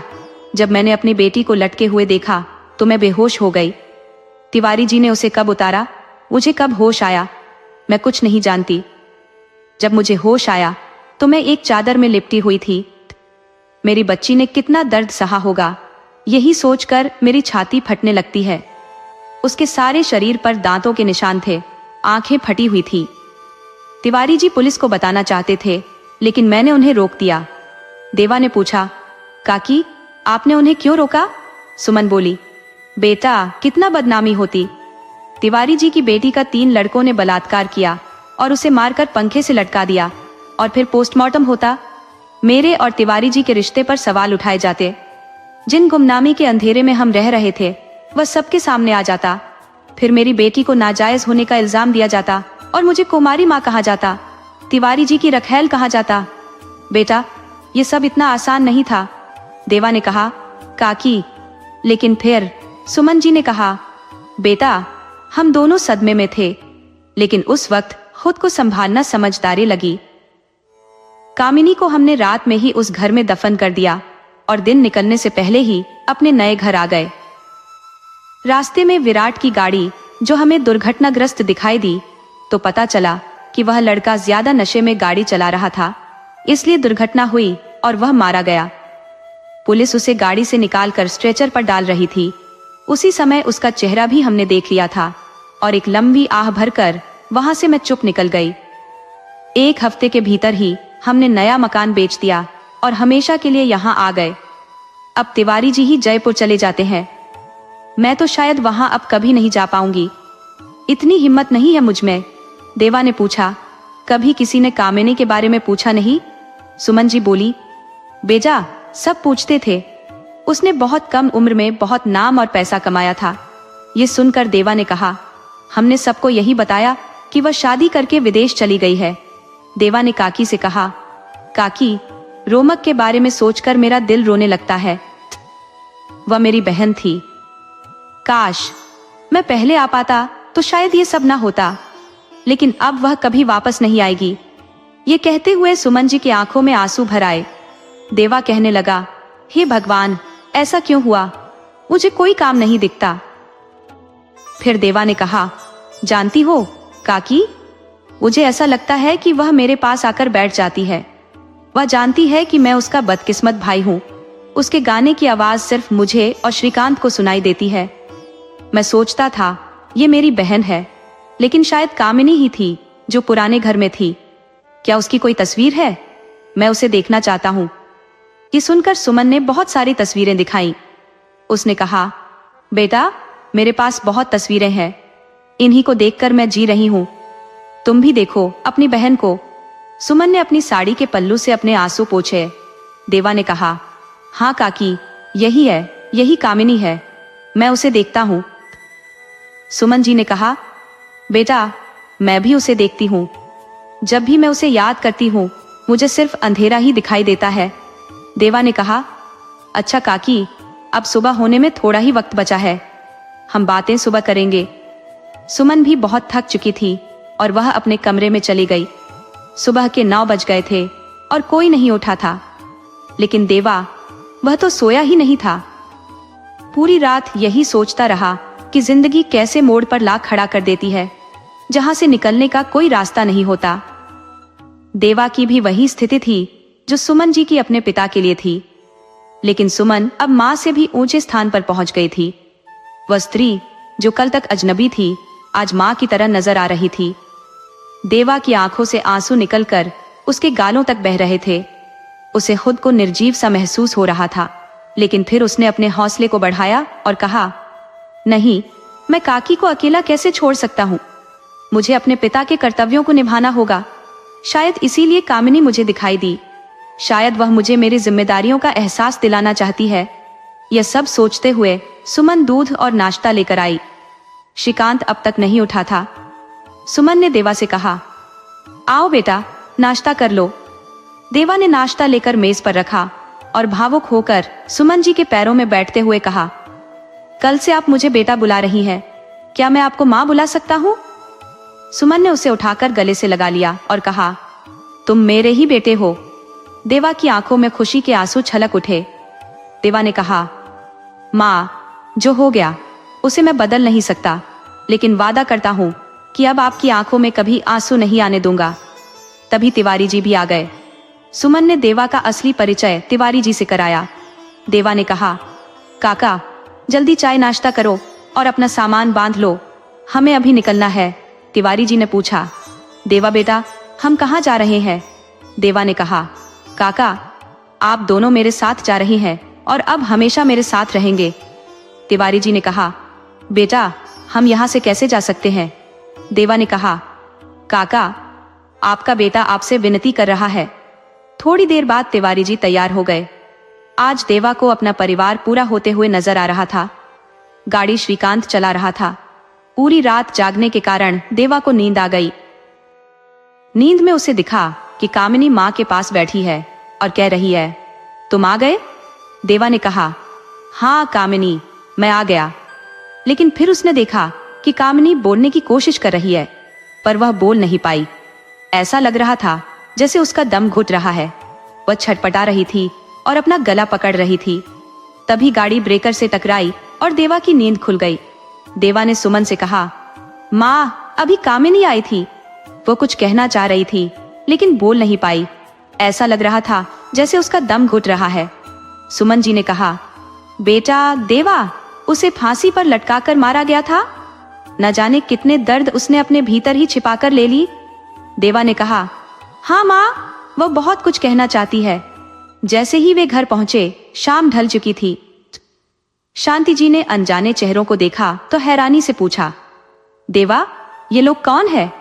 जब मैंने अपनी बेटी को लटके हुए देखा तो मैं बेहोश हो गई। तिवारी जी ने उसे कब उतारा, मुझे कब होश आया, मैं कुछ नहीं जानती। जब मुझे होश आया तो मैं एक चादर में लिपटी हुई थी। मेरी बच्ची ने कितना दर्द सहा होगा, यही सोचकर मेरी छाती फटने लगती है। उसके सारे शरीर पर दांतों के निशान थे, आंखें फटी हुई थी। तिवारी जी पुलिस को बताना चाहते थे, लेकिन मैंने उन्हें रोक दिया। देवा ने पूछा, काकी आपने उन्हें क्यों रोका? सुमन बोली, बेटा कितना बदनामी होती। तिवारी जी की बेटी का 3 लड़कों ने बलात्कार किया और उसे मारकर पंखे से लटका दिया और फिर पोस्टमार्टम होता। मेरे और तिवारी जी के रिश्ते पर सवाल उठाए जाते। जिन गुमनामी के अंधेरे में हम रह रहे थे वह सबके सामने आ जाता। फिर मेरी बेटी को नाजायज होने का इल्जाम दिया जाता और मुझे कुमारी माँ कहा जाता, तिवारी जी की रखैल कहा जाता। बेटा ये सब इतना आसान नहीं था। देवा ने कहा, काकी लेकिन फिर। सुमन जी ने कहा, बेटा हम दोनों सदमे में थे, लेकिन उस वक्त खुद को संभालना समझदारी लगी। कामिनी को हमने रात में ही उस घर में दफन कर दिया और दिन निकलने से पहले ही अपने नए घर आ गए। रास्ते में विराट की गाड़ी जो हमें दुर्घटनाग्रस्त दिखाई दी तो पता चला कि वह लड़का ज्यादा नशे में गाड़ी चला रहा था, इसलिए दुर्घटना हुई और वह मारा गया। पुलिस उसे गाड़ी से निकालकर स्ट्रेचर पर डाल रही थी। उसी समय उसका चेहरा भी हमने देख लिया था और एक लंबी आह भरकर वहां से मैं चुप निकल गई। 1 हफ्ते के भीतर ही हमने नया मकान बेच दिया और हमेशा के लिए यहाँ आ गए। अब तिवारी जी ही जयपुर चले जाते हैं। मैं तो शायद वहां अब कभी नहीं जा पाऊंगी। इतनी हिम्मत नहीं है मुझ में। देवा ने पूछा। कभी किसी ने कामिनी के बारे में पूछा नहीं? सुमन जी बोली। बेजा, सब पूछते थे। उसने बहुत कम उम्र में बहुत नाम और पैसा कमाया था। ये सुनकर देवा ने कहा, हमने सबको यही बताया कि वह शादी करके विदेश चली गई है। देवा ने काकी से कहा, काकी, रोमक के बारे में सोचकर मेरा दिल रोने लगता है। वह मेरी बहन थी। काश मैं पहले आ पाता तो शायद ये सब ना होता, लेकिन अब वह कभी वापस नहीं आएगी। ये कहते हुए सुमन जी की आंखों में आंसू भर आए। देवा कहने लगा, हे भगवान, ऐसा क्यों हुआ? मुझे कोई काम नहीं दिखता। फिर देवा ने कहा, जानती हो काकी, मुझे ऐसा लगता है कि वह मेरे पास आकर बैठ जाती है। वह जानती है कि मैं उसका बदकिस्मत भाई हूँ। उसके गाने की आवाज सिर्फ मुझे और श्रीकांत को सुनाई देती है। मैं सोचता था ये मेरी बहन है, लेकिन शायद कामिनी ही थी जो पुराने घर में थी। क्या उसकी कोई तस्वीर है? मैं उसे देखना चाहता हूँ। ये सुनकर सुमन ने बहुत सारी तस्वीरें दिखाई। उसने कहा, बेटा, मेरे पास बहुत तस्वीरें हैं। इन्हीं को देखकर मैं जी रही हूँ। तुम भी देखो अपनी बहन को। सुमन ने अपनी साड़ी के पल्लू से अपने आंसू पोंछे। देवा ने कहा, हाँ काकी, यही है, यही कामिनी है। मैं उसे देखता हूँ। सुमन जी ने कहा, बेटा, मैं भी उसे देखती हूँ। जब भी मैं उसे याद करती हूँ मुझे सिर्फ अंधेरा ही दिखाई देता है। देवा ने कहा, अच्छा काकी, अब सुबह होने में थोड़ा ही वक्त बचा है। हम बातें सुबह करेंगे। सुमन भी बहुत थक चुकी थी और वह अपने कमरे में चली गई। सुबह के 9 बज गए थे और कोई नहीं उठा था, लेकिन देवा, वह तो सोया ही नहीं था। पूरी रात यही सोचता रहा कि जिंदगी कैसे मोड़ पर ला खड़ा कर देती है, जहां से निकलने का कोई रास्ता नहीं होता। देवा की भी वही स्थिति थी जो सुमन जी की अपने पिता के लिए थी, लेकिन सुमन अब मां से भी ऊंचे स्थान पर पहुंच गई थी। वह स्त्री जो कल तक अजनबी थी, आज मां की तरह नजर आ रही थी। देवा की आंखों से आंसू निकलकर उसके गालों तक बह रहे थे। उसे खुद को निर्जीव सा महसूस हो रहा था, लेकिन फिर उसने अपने हौसले को बढ़ाया और कहा, नहीं, मैं काकी को अकेला कैसे छोड़ सकता हूँ? मुझे अपने पिता के कर्तव्यों को निभाना होगा। शायद इसीलिए कामिनी मुझे दिखाई दी। शायद वह मुझे मेरी जिम्मेदारियों का एहसास दिलाना चाहती है। यह सब सोचते हुए सुमन दूध और नाश्ता लेकर आई। श्रीकांत अब तक नहीं उठा था। सुमन ने देवा से कहा, आओ बेटा, नाश्ता कर लो। देवा ने नाश्ता लेकर मेज पर रखा और भावुक होकर सुमन जी के पैरों में बैठते हुए कहा, कल से आप मुझे बेटा बुला रही हैं, क्या मैं आपको मां बुला सकता हूँ? सुमन ने उसे उठाकर गले से लगा लिया और कहा, तुम मेरे ही बेटे हो। देवा की आंखों में खुशी के आंसू छलक उठे। देवा ने कहा, मां, जो हो गया उसे मैं बदल नहीं सकता, लेकिन वादा करता हूं कि अब आपकी आंखों में कभी आंसू नहीं आने दूंगा। तभी तिवारी जी भी आ गए। सुमन ने देवा का असली परिचय तिवारी जी से कराया। देवा ने कहा, काका, जल्दी चाय नाश्ता करो और अपना सामान बांध लो, हमें अभी निकलना है। तिवारी जी ने पूछा, देवा बेटा, हम कहाँ जा रहे हैं? देवा ने कहा, काका, आप दोनों मेरे साथ जा रही हैं और अब हमेशा मेरे साथ रहेंगे। तिवारी जी ने कहा, बेटा, हम यहाँ से कैसे जा सकते हैं? देवा ने कहा, काका, आपका बेटा आपसे विनती कर रहा है। थोड़ी देर बाद तिवारी जी तैयार हो गए। आज देवा को अपना परिवार पूरा होते हुए नजर आ रहा था। गाड़ी श्रीकांत चला रहा था। पूरी रात जागने के कारण देवा को नींद आ गई। नींद में उसे दिखा कि कामिनी मां के पास बैठी है और कह रही है, तुम आ गए? देवा ने कहा, हाँ कामिनी, मैं आ गया। लेकिन फिर उसने देखा कि कामिनी बोलने की कोशिश कर रही है, पर वह बोल नहीं पाई। ऐसा लग रहा था जैसे उसका दम घुट रहा है। वह छटपटा रही थी और अपना गला पकड़ रही थी। तभी गाड़ी ब्रेकर से टकराई और देवा की नींद खुल गई। देवा ने सुमन से कहा, माँ, अभी कामिनी आई थी। वो कुछ कहना चाह रही थी लेकिन बोल नहीं पाई। ऐसा लग रहा था जैसे उसका दम घुट रहा है। सुमन जी ने कहा, बेटा देवा, उसे फांसी पर लटकाकर मारा गया था? न जाने कितने दर्द उसने अपने भीतर ही छिपाकर ले ली। देवा ने कहा, हाँ माँ, वह बहुत कुछ कहना चाहती है। जैसे ही वे घर पहुंचे, शाम ढल चुकी थी। शांति जी ने अनजाने चेहरों को देखा तो हैरानी से पूछा, देवा, ये लोग कौन है?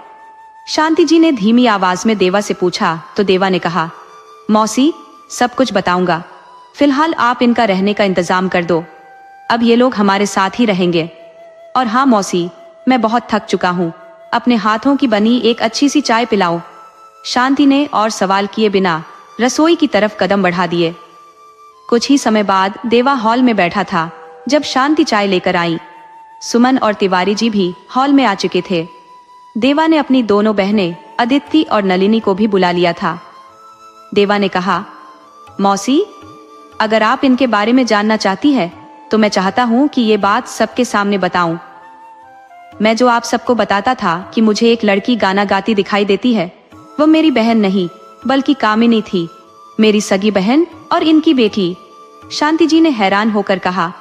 शांति जी ने धीमी आवाज में देवा से पूछा तो देवा ने कहा, मौसी, सब कुछ बताऊंगा, फिलहाल आप इनका रहने का इंतजाम कर दो। अब ये लोग हमारे साथ ही रहेंगे। और हाँ मौसी, मैं बहुत थक चुका हूँ, अपने हाथों की बनी एक अच्छी सी चाय पिलाओ। शांति ने और सवाल किए बिना रसोई की तरफ कदम बढ़ा दिए। कुछ ही समय बाद देवा हॉल में बैठा था जब शांति चाय लेकर आई। सुमन और तिवारी जी भी हॉल में आ चुके थे। देवा ने अपनी दोनों बहनें अदिति और नलिनी को भी बुला लिया था। देवा ने कहा, मौसी, अगर आप इनके बारे में जानना चाहती है तो मैं चाहता हूं कि ये बात सबके सामने बताऊं। मैं जो आप सबको बताता था कि मुझे एक लड़की गाना गाती दिखाई देती है, वो मेरी बहन नहीं बल्कि कामिनी थी, मेरी सगी बहन और इनकी बेटी। शांति जी ने हैरान होकर कहा,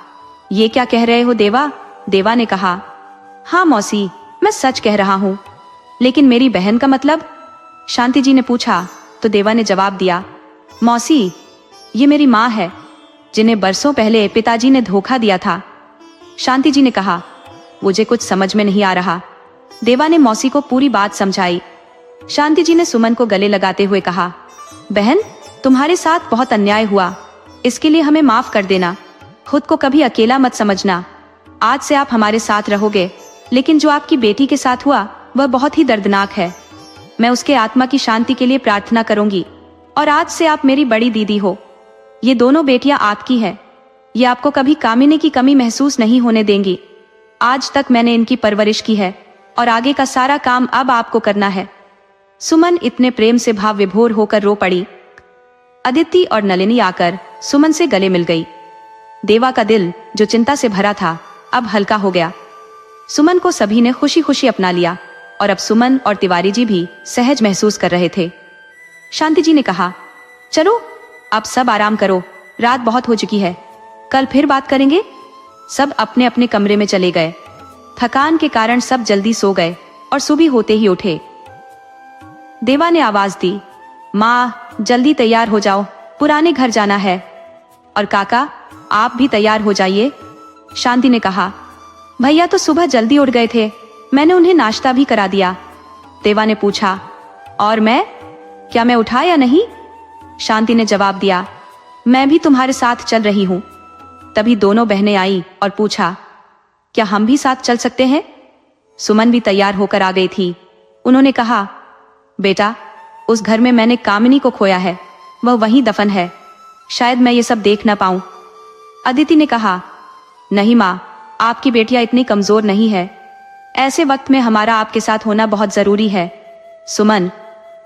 ये क्या कह रहे हो देवा? देवा ने कहा, हाँ मौसी, मैं सच कह रहा हूँ। लेकिन मेरी बहन का मतलब? शांति जी ने पूछा तो देवा ने जवाब दिया, मौसी, ये मेरी माँ है, जिन्हें बरसों पहले पिताजी ने धोखा दिया था। शांति जी ने कहा, मुझे कुछ समझ में नहीं आ रहा। देवा ने मौसी को पूरी बात समझाई। शांति जी ने सुमन को गले लगाते हुए कहा, बहन, तुम्हारे साथ बहुत अन्याय हुआ, इसके लिए हमें माफ कर देना। खुद को कभी अकेला मत समझना। आज से आप हमारे साथ रहोगे, लेकिन जो आपकी बेटी के साथ हुआ वह बहुत ही दर्दनाक है। मैं उसके आत्मा की शांति के लिए प्रार्थना करूंगी। और आज से आप मेरी बड़ी दीदी हो। ये दोनों बेटियां आपकी हैं। ये आपको कभी कामिनी की कमी महसूस नहीं होने देंगी। आज तक मैंने इनकी परवरिश की है और आगे का सारा काम अब आपको करना है। सुमन इतने प्रेम से भाव विभोर होकर रो पड़ी। अदिति और नलिनी आकर सुमन से गले मिल गई। देवा का दिल जो चिंता से भरा था अब हल्का हो गया। सुमन को सभी ने खुशी खुशी अपना लिया और अब सुमन और तिवारी जी भी सहज महसूस कर रहे थे। शांति जी ने कहा, चलो अब सब आराम करो, रात बहुत हो चुकी है, कल फिर बात करेंगे। सब अपने अपने कमरे में चले गए। थकान के कारण सब जल्दी सो गए और सुबह होते ही उठे। देवा ने आवाज दी, माँ, जल्दी तैयार हो जाओ, पुराने घर जाना है। और काका, आप भी तैयार हो जाइए। शांति ने कहा, भैया तो सुबह जल्दी उठ गए थे, मैंने उन्हें नाश्ता भी करा दिया। देवा ने पूछा, और मैं, क्या मैं उठा या नहीं? शांति ने जवाब दिया, मैं भी तुम्हारे साथ चल रही हूँ। तभी दोनों बहनें आई और पूछा, क्या हम भी साथ चल सकते हैं? सुमन भी तैयार होकर आ गई थी। उन्होंने कहा, बेटा, उस घर में मैंने कामिनी को खोया है, वह वहीं दफन है, शायद मैं ये सब देख ना पाऊं। अदिति ने कहा, नहीं माँ, आपकी बेटियां इतनी कमजोर नहीं है, ऐसे वक्त में हमारा आपके साथ होना बहुत जरूरी है। सुमन,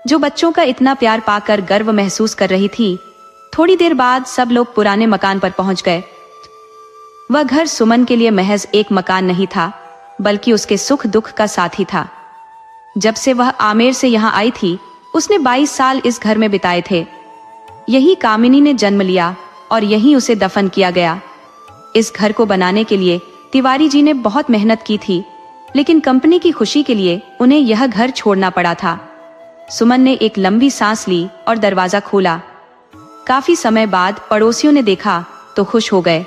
जो बच्चों का इतना प्यार पाकर गर्व महसूस कर रही थी, थोड़ी देर बाद सब लोग पुराने मकान पर पहुंच गए। वह घर सुमन के लिए महज एक मकान नहीं था, बल्कि उसके सुख दुख का साथी था। जब से वह आमेर से यहाँ आई थी, उसने 22 साल इस घर में बिताए थे। यही कामिनी ने जन्म लिया और यहीं उसे दफन किया गया। इस घर को बनाने के लिए तिवारी जी ने बहुत मेहनत की थी, लेकिन कंपनी की खुशी के लिए उन्हें यह घर छोड़ना पड़ा था। सुमन ने एक लंबी सांस ली और दरवाजा खोला। काफी समय बाद पड़ोसियों ने देखा तो खुश हो गए।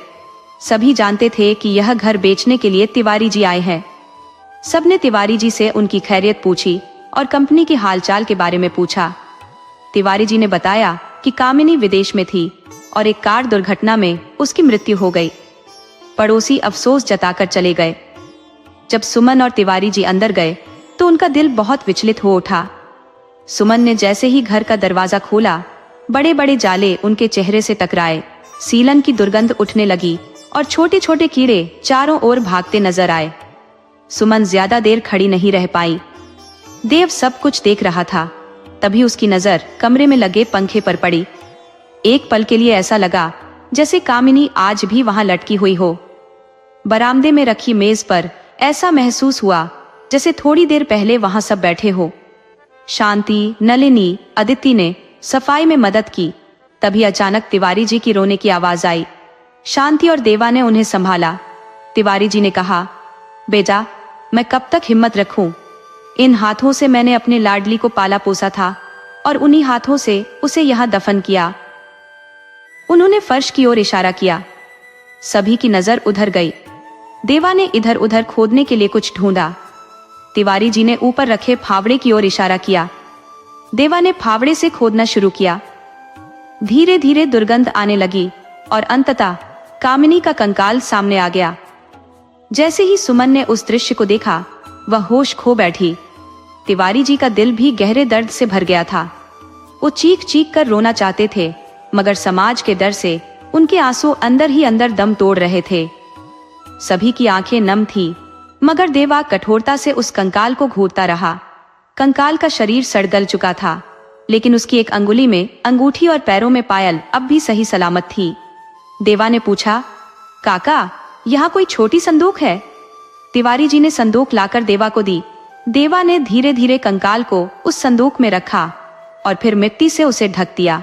सभी जानते थे कि यह घर बेचने के लिए तिवारी जी आए हैं। सबने तिवारी जी से उनकी खैरियत पूछी और कंपनी के हालचाल के बारे में पूछा। तिवारी जी ने बताया कि कामिनी विदेश में थी और एक कार दुर्घटना में उसकी मृत्यु हो गई। पड़ोसी अफसोस जताकर चले गए। जब सुमन और तिवारी जी अंदर गए तो उनका दिल बहुत विचलित हो उठा। सुमन ने जैसे ही घर का दरवाजा खोला, बड़े बड़े जाले उनके चेहरे से टकराए, सीलन की दुर्गंध उठने लगी और छोटे छोटे कीड़े चारों ओर भागते नजर आए। सुमन ज्यादा देर खड़ी नहीं रह पाई। देव सब कुछ देख रहा था। तभी उसकी नजर कमरे में लगे पंखे पर पड़ी। एक पल के लिए ऐसा लगा जैसे कामिनी आज भी वहां लटकी हुई हो। बरामदे में रखी मेज पर ऐसा महसूस हुआ जैसे थोड़ी देर पहले वहां सब बैठे हो। शांति, नलिनी, अदिति ने सफाई में मदद की। तभी अचानक तिवारी जी की रोने की आवाज आई। शांति और देवा ने उन्हें संभाला। तिवारी जी ने कहा, बेटा मैं कब तक हिम्मत रखूं? इन हाथों से मैंने अपने लाडली को पाला पोसा था और उन्हीं हाथों से उसे यहाँ दफन किया। उन्होंने फर्श की ओर इशारा किया। सभी की नजर उधर गई। देवा ने इधर उधर खोदने के लिए कुछ ढूंढा। तिवारी जी ने ऊपर रखे फावड़े की ओर इशारा किया। देवा ने फावड़े से खोदना शुरू किया। धीरे धीरे दुर्गंध आने लगी और अंततः कामिनी का कंकाल सामने आ गया। जैसे ही सुमन ने उस दृश्य को देखा, वह होश खो बैठी। तिवारी जी का दिल भी गहरे दर्द से भर गया था। वो चीख चीख कर रोना चाहते थे, मगर समाज के डर से उनके आंसू अंदर ही अंदर दम तोड़ रहे थे। सभी की आंखें नम थीं, मगर देवा कठोरता से उस कंकाल को घूरता रहा। कंकाल का शरीर सड़ गल चुका था, लेकिन उसकी एक अंगुली में अंगूठी और पैरों में पायल अब भी सही सलामत थी। देवा ने पूछा, काका यहाँ कोई छोटी संदूक है? तिवारी जी ने संदूक लाकर देवा को दी। देवा ने धीरे धीरे कंकाल को उस संदूक में रखा और फिर मिट्टी से उसे ढक दिया।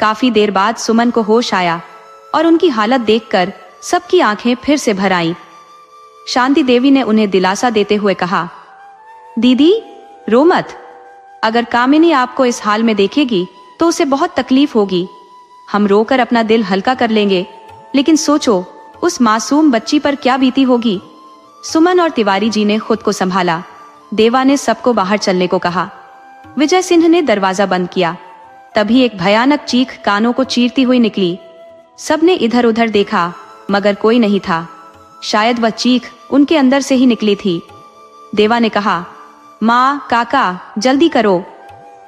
काफी देर बाद सुमन को होश आया और उनकी हालत देखकर सबकी आंखें फिर से भर आईं। शांति देवी ने उन्हें दिलासा देते हुए कहा, दीदी रो मत। अगर कामिनी आपको इस हाल में देखेगी तो उसे बहुत तकलीफ होगी। हम रोकर अपना दिल हल्का कर लेंगे, लेकिन सोचो उस मासूम बच्ची पर क्या बीती होगी। सुमन और तिवारी जी ने खुद को संभाला। देवा ने सबको बाहर चलने को कहा। विजय सिंह ने दरवाजा बंद किया। तभी एक भयानक चीख कानों को चीरती हुई निकली। सबने इधर उधर देखा, मगर कोई नहीं था। शायद वह चीख उनके अंदर से ही निकली थी। देवा ने कहा, माँ, काका जल्दी करो,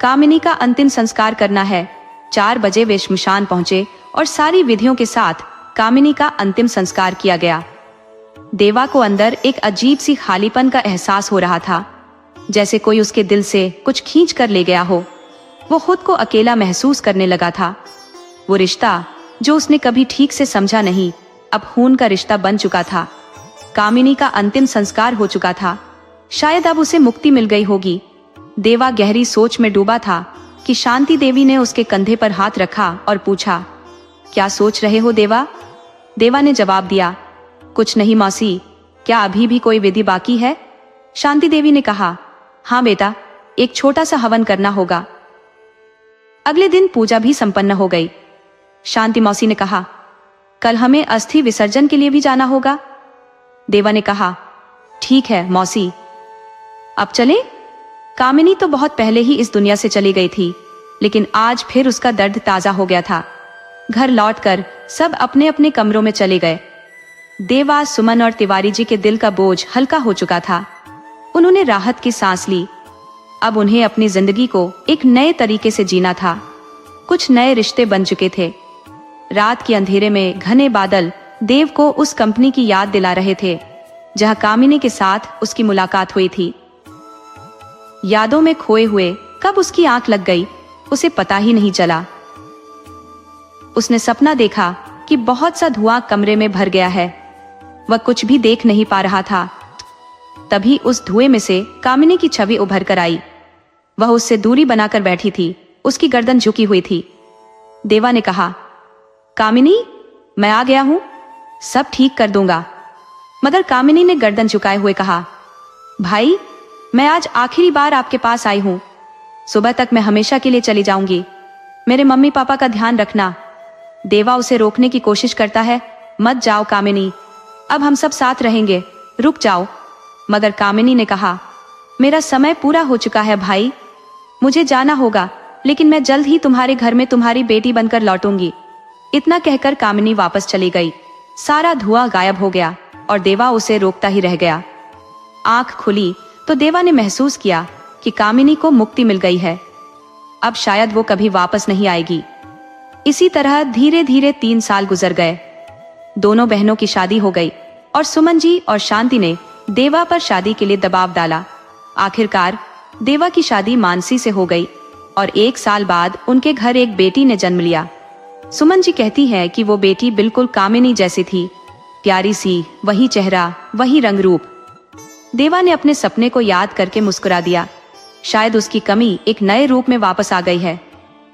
कामिनी का अंतिम संस्कार करना है। 4 बजे वे श्मशान पहुंचे और सारी विधियों के साथ कामिनी का अंतिम संस्कार किया गया। देवा को अंदर एक अजीब सी खालीपन का एहसास हो रहा था, जैसे कोई उसके दिल से कुछ खींच कर ले गया हो। वो खुद को अकेला महसूस करने लगा था। वो रिश्ता जो उसने कभी ठीक से समझा नहीं, अब खून का रिश्ता बन चुका था। कामिनी का अंतिम संस्कार हो चुका था। शायद अब उसे मुक्ति मिल गई होगी। देवा गहरी सोच में डूबा था कि शांति देवी ने उसके कंधे पर हाथ रखा और पूछा, क्या सोच रहे हो देवा? देवा ने जवाब दिया, कुछ नहीं मौसी, क्या अभी भी कोई विधि बाकी है? शांति देवी ने कहा, हाँ बेटा, एक छोटा सा हवन करना होगा। अगले दिन पूजा भी संपन्न हो गई। शांति मौसी ने कहा, कल हमें अस्थि विसर्जन के लिए भी जाना होगा। देवा ने कहा, ठीक है मौसी। अब चले? कामिनी तो बहुत पहले ही इस दुनिया से चली गई थी, लेकिन आज फिर उसका दर्द ताजा हो गया था। घर लौटकर सब अपने अपने कमरों में चले गए। देवा, सुमन और तिवारी जी के दिल का बोझ हल्का हो चुका था। उन्होंने राहत की सांस ली। अब उन्हें अपनी जिंदगी को एक नए तरीके से जीना था। कुछ नए रिश्ते बन चुके थे। रात के अंधेरे में घने बादल देव को उस कंपनी की याद दिला रहे थे जहां कामिनी के साथ उसकी मुलाकात हुई थी। यादों में खोए हुए कब उसकी आंख लग गई, उसे पता ही नहीं चला। उसने सपना देखा कि बहुत सा धुआं कमरे में भर गया है। वह कुछ भी देख नहीं पा रहा था। तभी उस धुएं में से कामिनी की छवि उभर कर आई। वह उससे दूरी बनाकर बैठी थी, उसकी गर्दन झुकी हुई थी। देवा ने कहा, कामिनी, मैं आ गया हूं, सब ठीक कर दूंगा। मगर कामिनी ने गर्दन झुकाए हुए कहा, भाई, मैं आज आखिरी बार आपके पास आई हूं। सुबह तक मैं हमेशा के लिए चली जाऊंगी। मेरे मम्मी पापा का ध्यान रखना। देवा उसे रोकने की कोशिश करता है, मत जाओ कामिनी, अब हम सब साथ रहेंगे, रुक जाओ। मगर कामिनी ने कहा, मेरा समय पूरा हो चुका है भाई, मुझे जाना होगा, लेकिन मैं जल्द ही तुम्हारे घर में तुम्हारी बेटी बनकर लौटूंगी। इतना कहकर कामिनी वापस चली गई। सारा धुआं गायब हो गया और देवा उसे रोकता ही रह गया। आंख खुली तो देवा ने महसूस किया कि कामिनी को मुक्ति मिल गई है। अब शायद वो कभी वापस नहीं आएगी। इसी तरह धीरे धीरे 3 साल गुजर गए। दोनों बहनों की शादी हो गई और सुमन जी और शांति ने देवा पर शादी के लिए दबाव डाला। आखिरकार देवा की शादी मानसी से हो गई और 1 साल बाद उनके घर एक बेटी ने जन्म लिया। सुमन जी कहती है कि वो बेटी बिल्कुल कामिनी जैसी थी, प्यारी सी, वही चेहरा, वही रंग रूप। देवा ने अपने सपने को याद करके मुस्कुरा दिया। शायद उसकी कमी एक नए रूप में वापस आ गई है।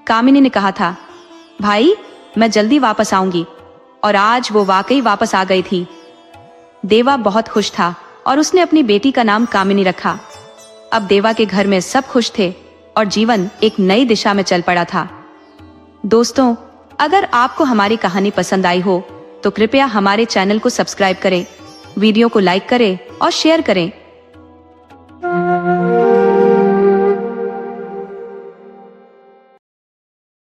कामिनी ने कहा था, भाई, मैं जल्दी वापस आऊंगी, और आज वो वाकई वापस आ गई थी। देवा बहुत खुश था और उसने अपनी बेटी का नाम कामिनी रखा। अब देवा के घर में सब खुश थे और जीवन एक नई दिशा में चल पड़ा था। दोस्तों, अगर आपको हमारी कहानी पसंद आई हो तो कृपया हमारे चैनल को सब्सक्राइब करें, वीडियो को लाइक करें और शेयर करें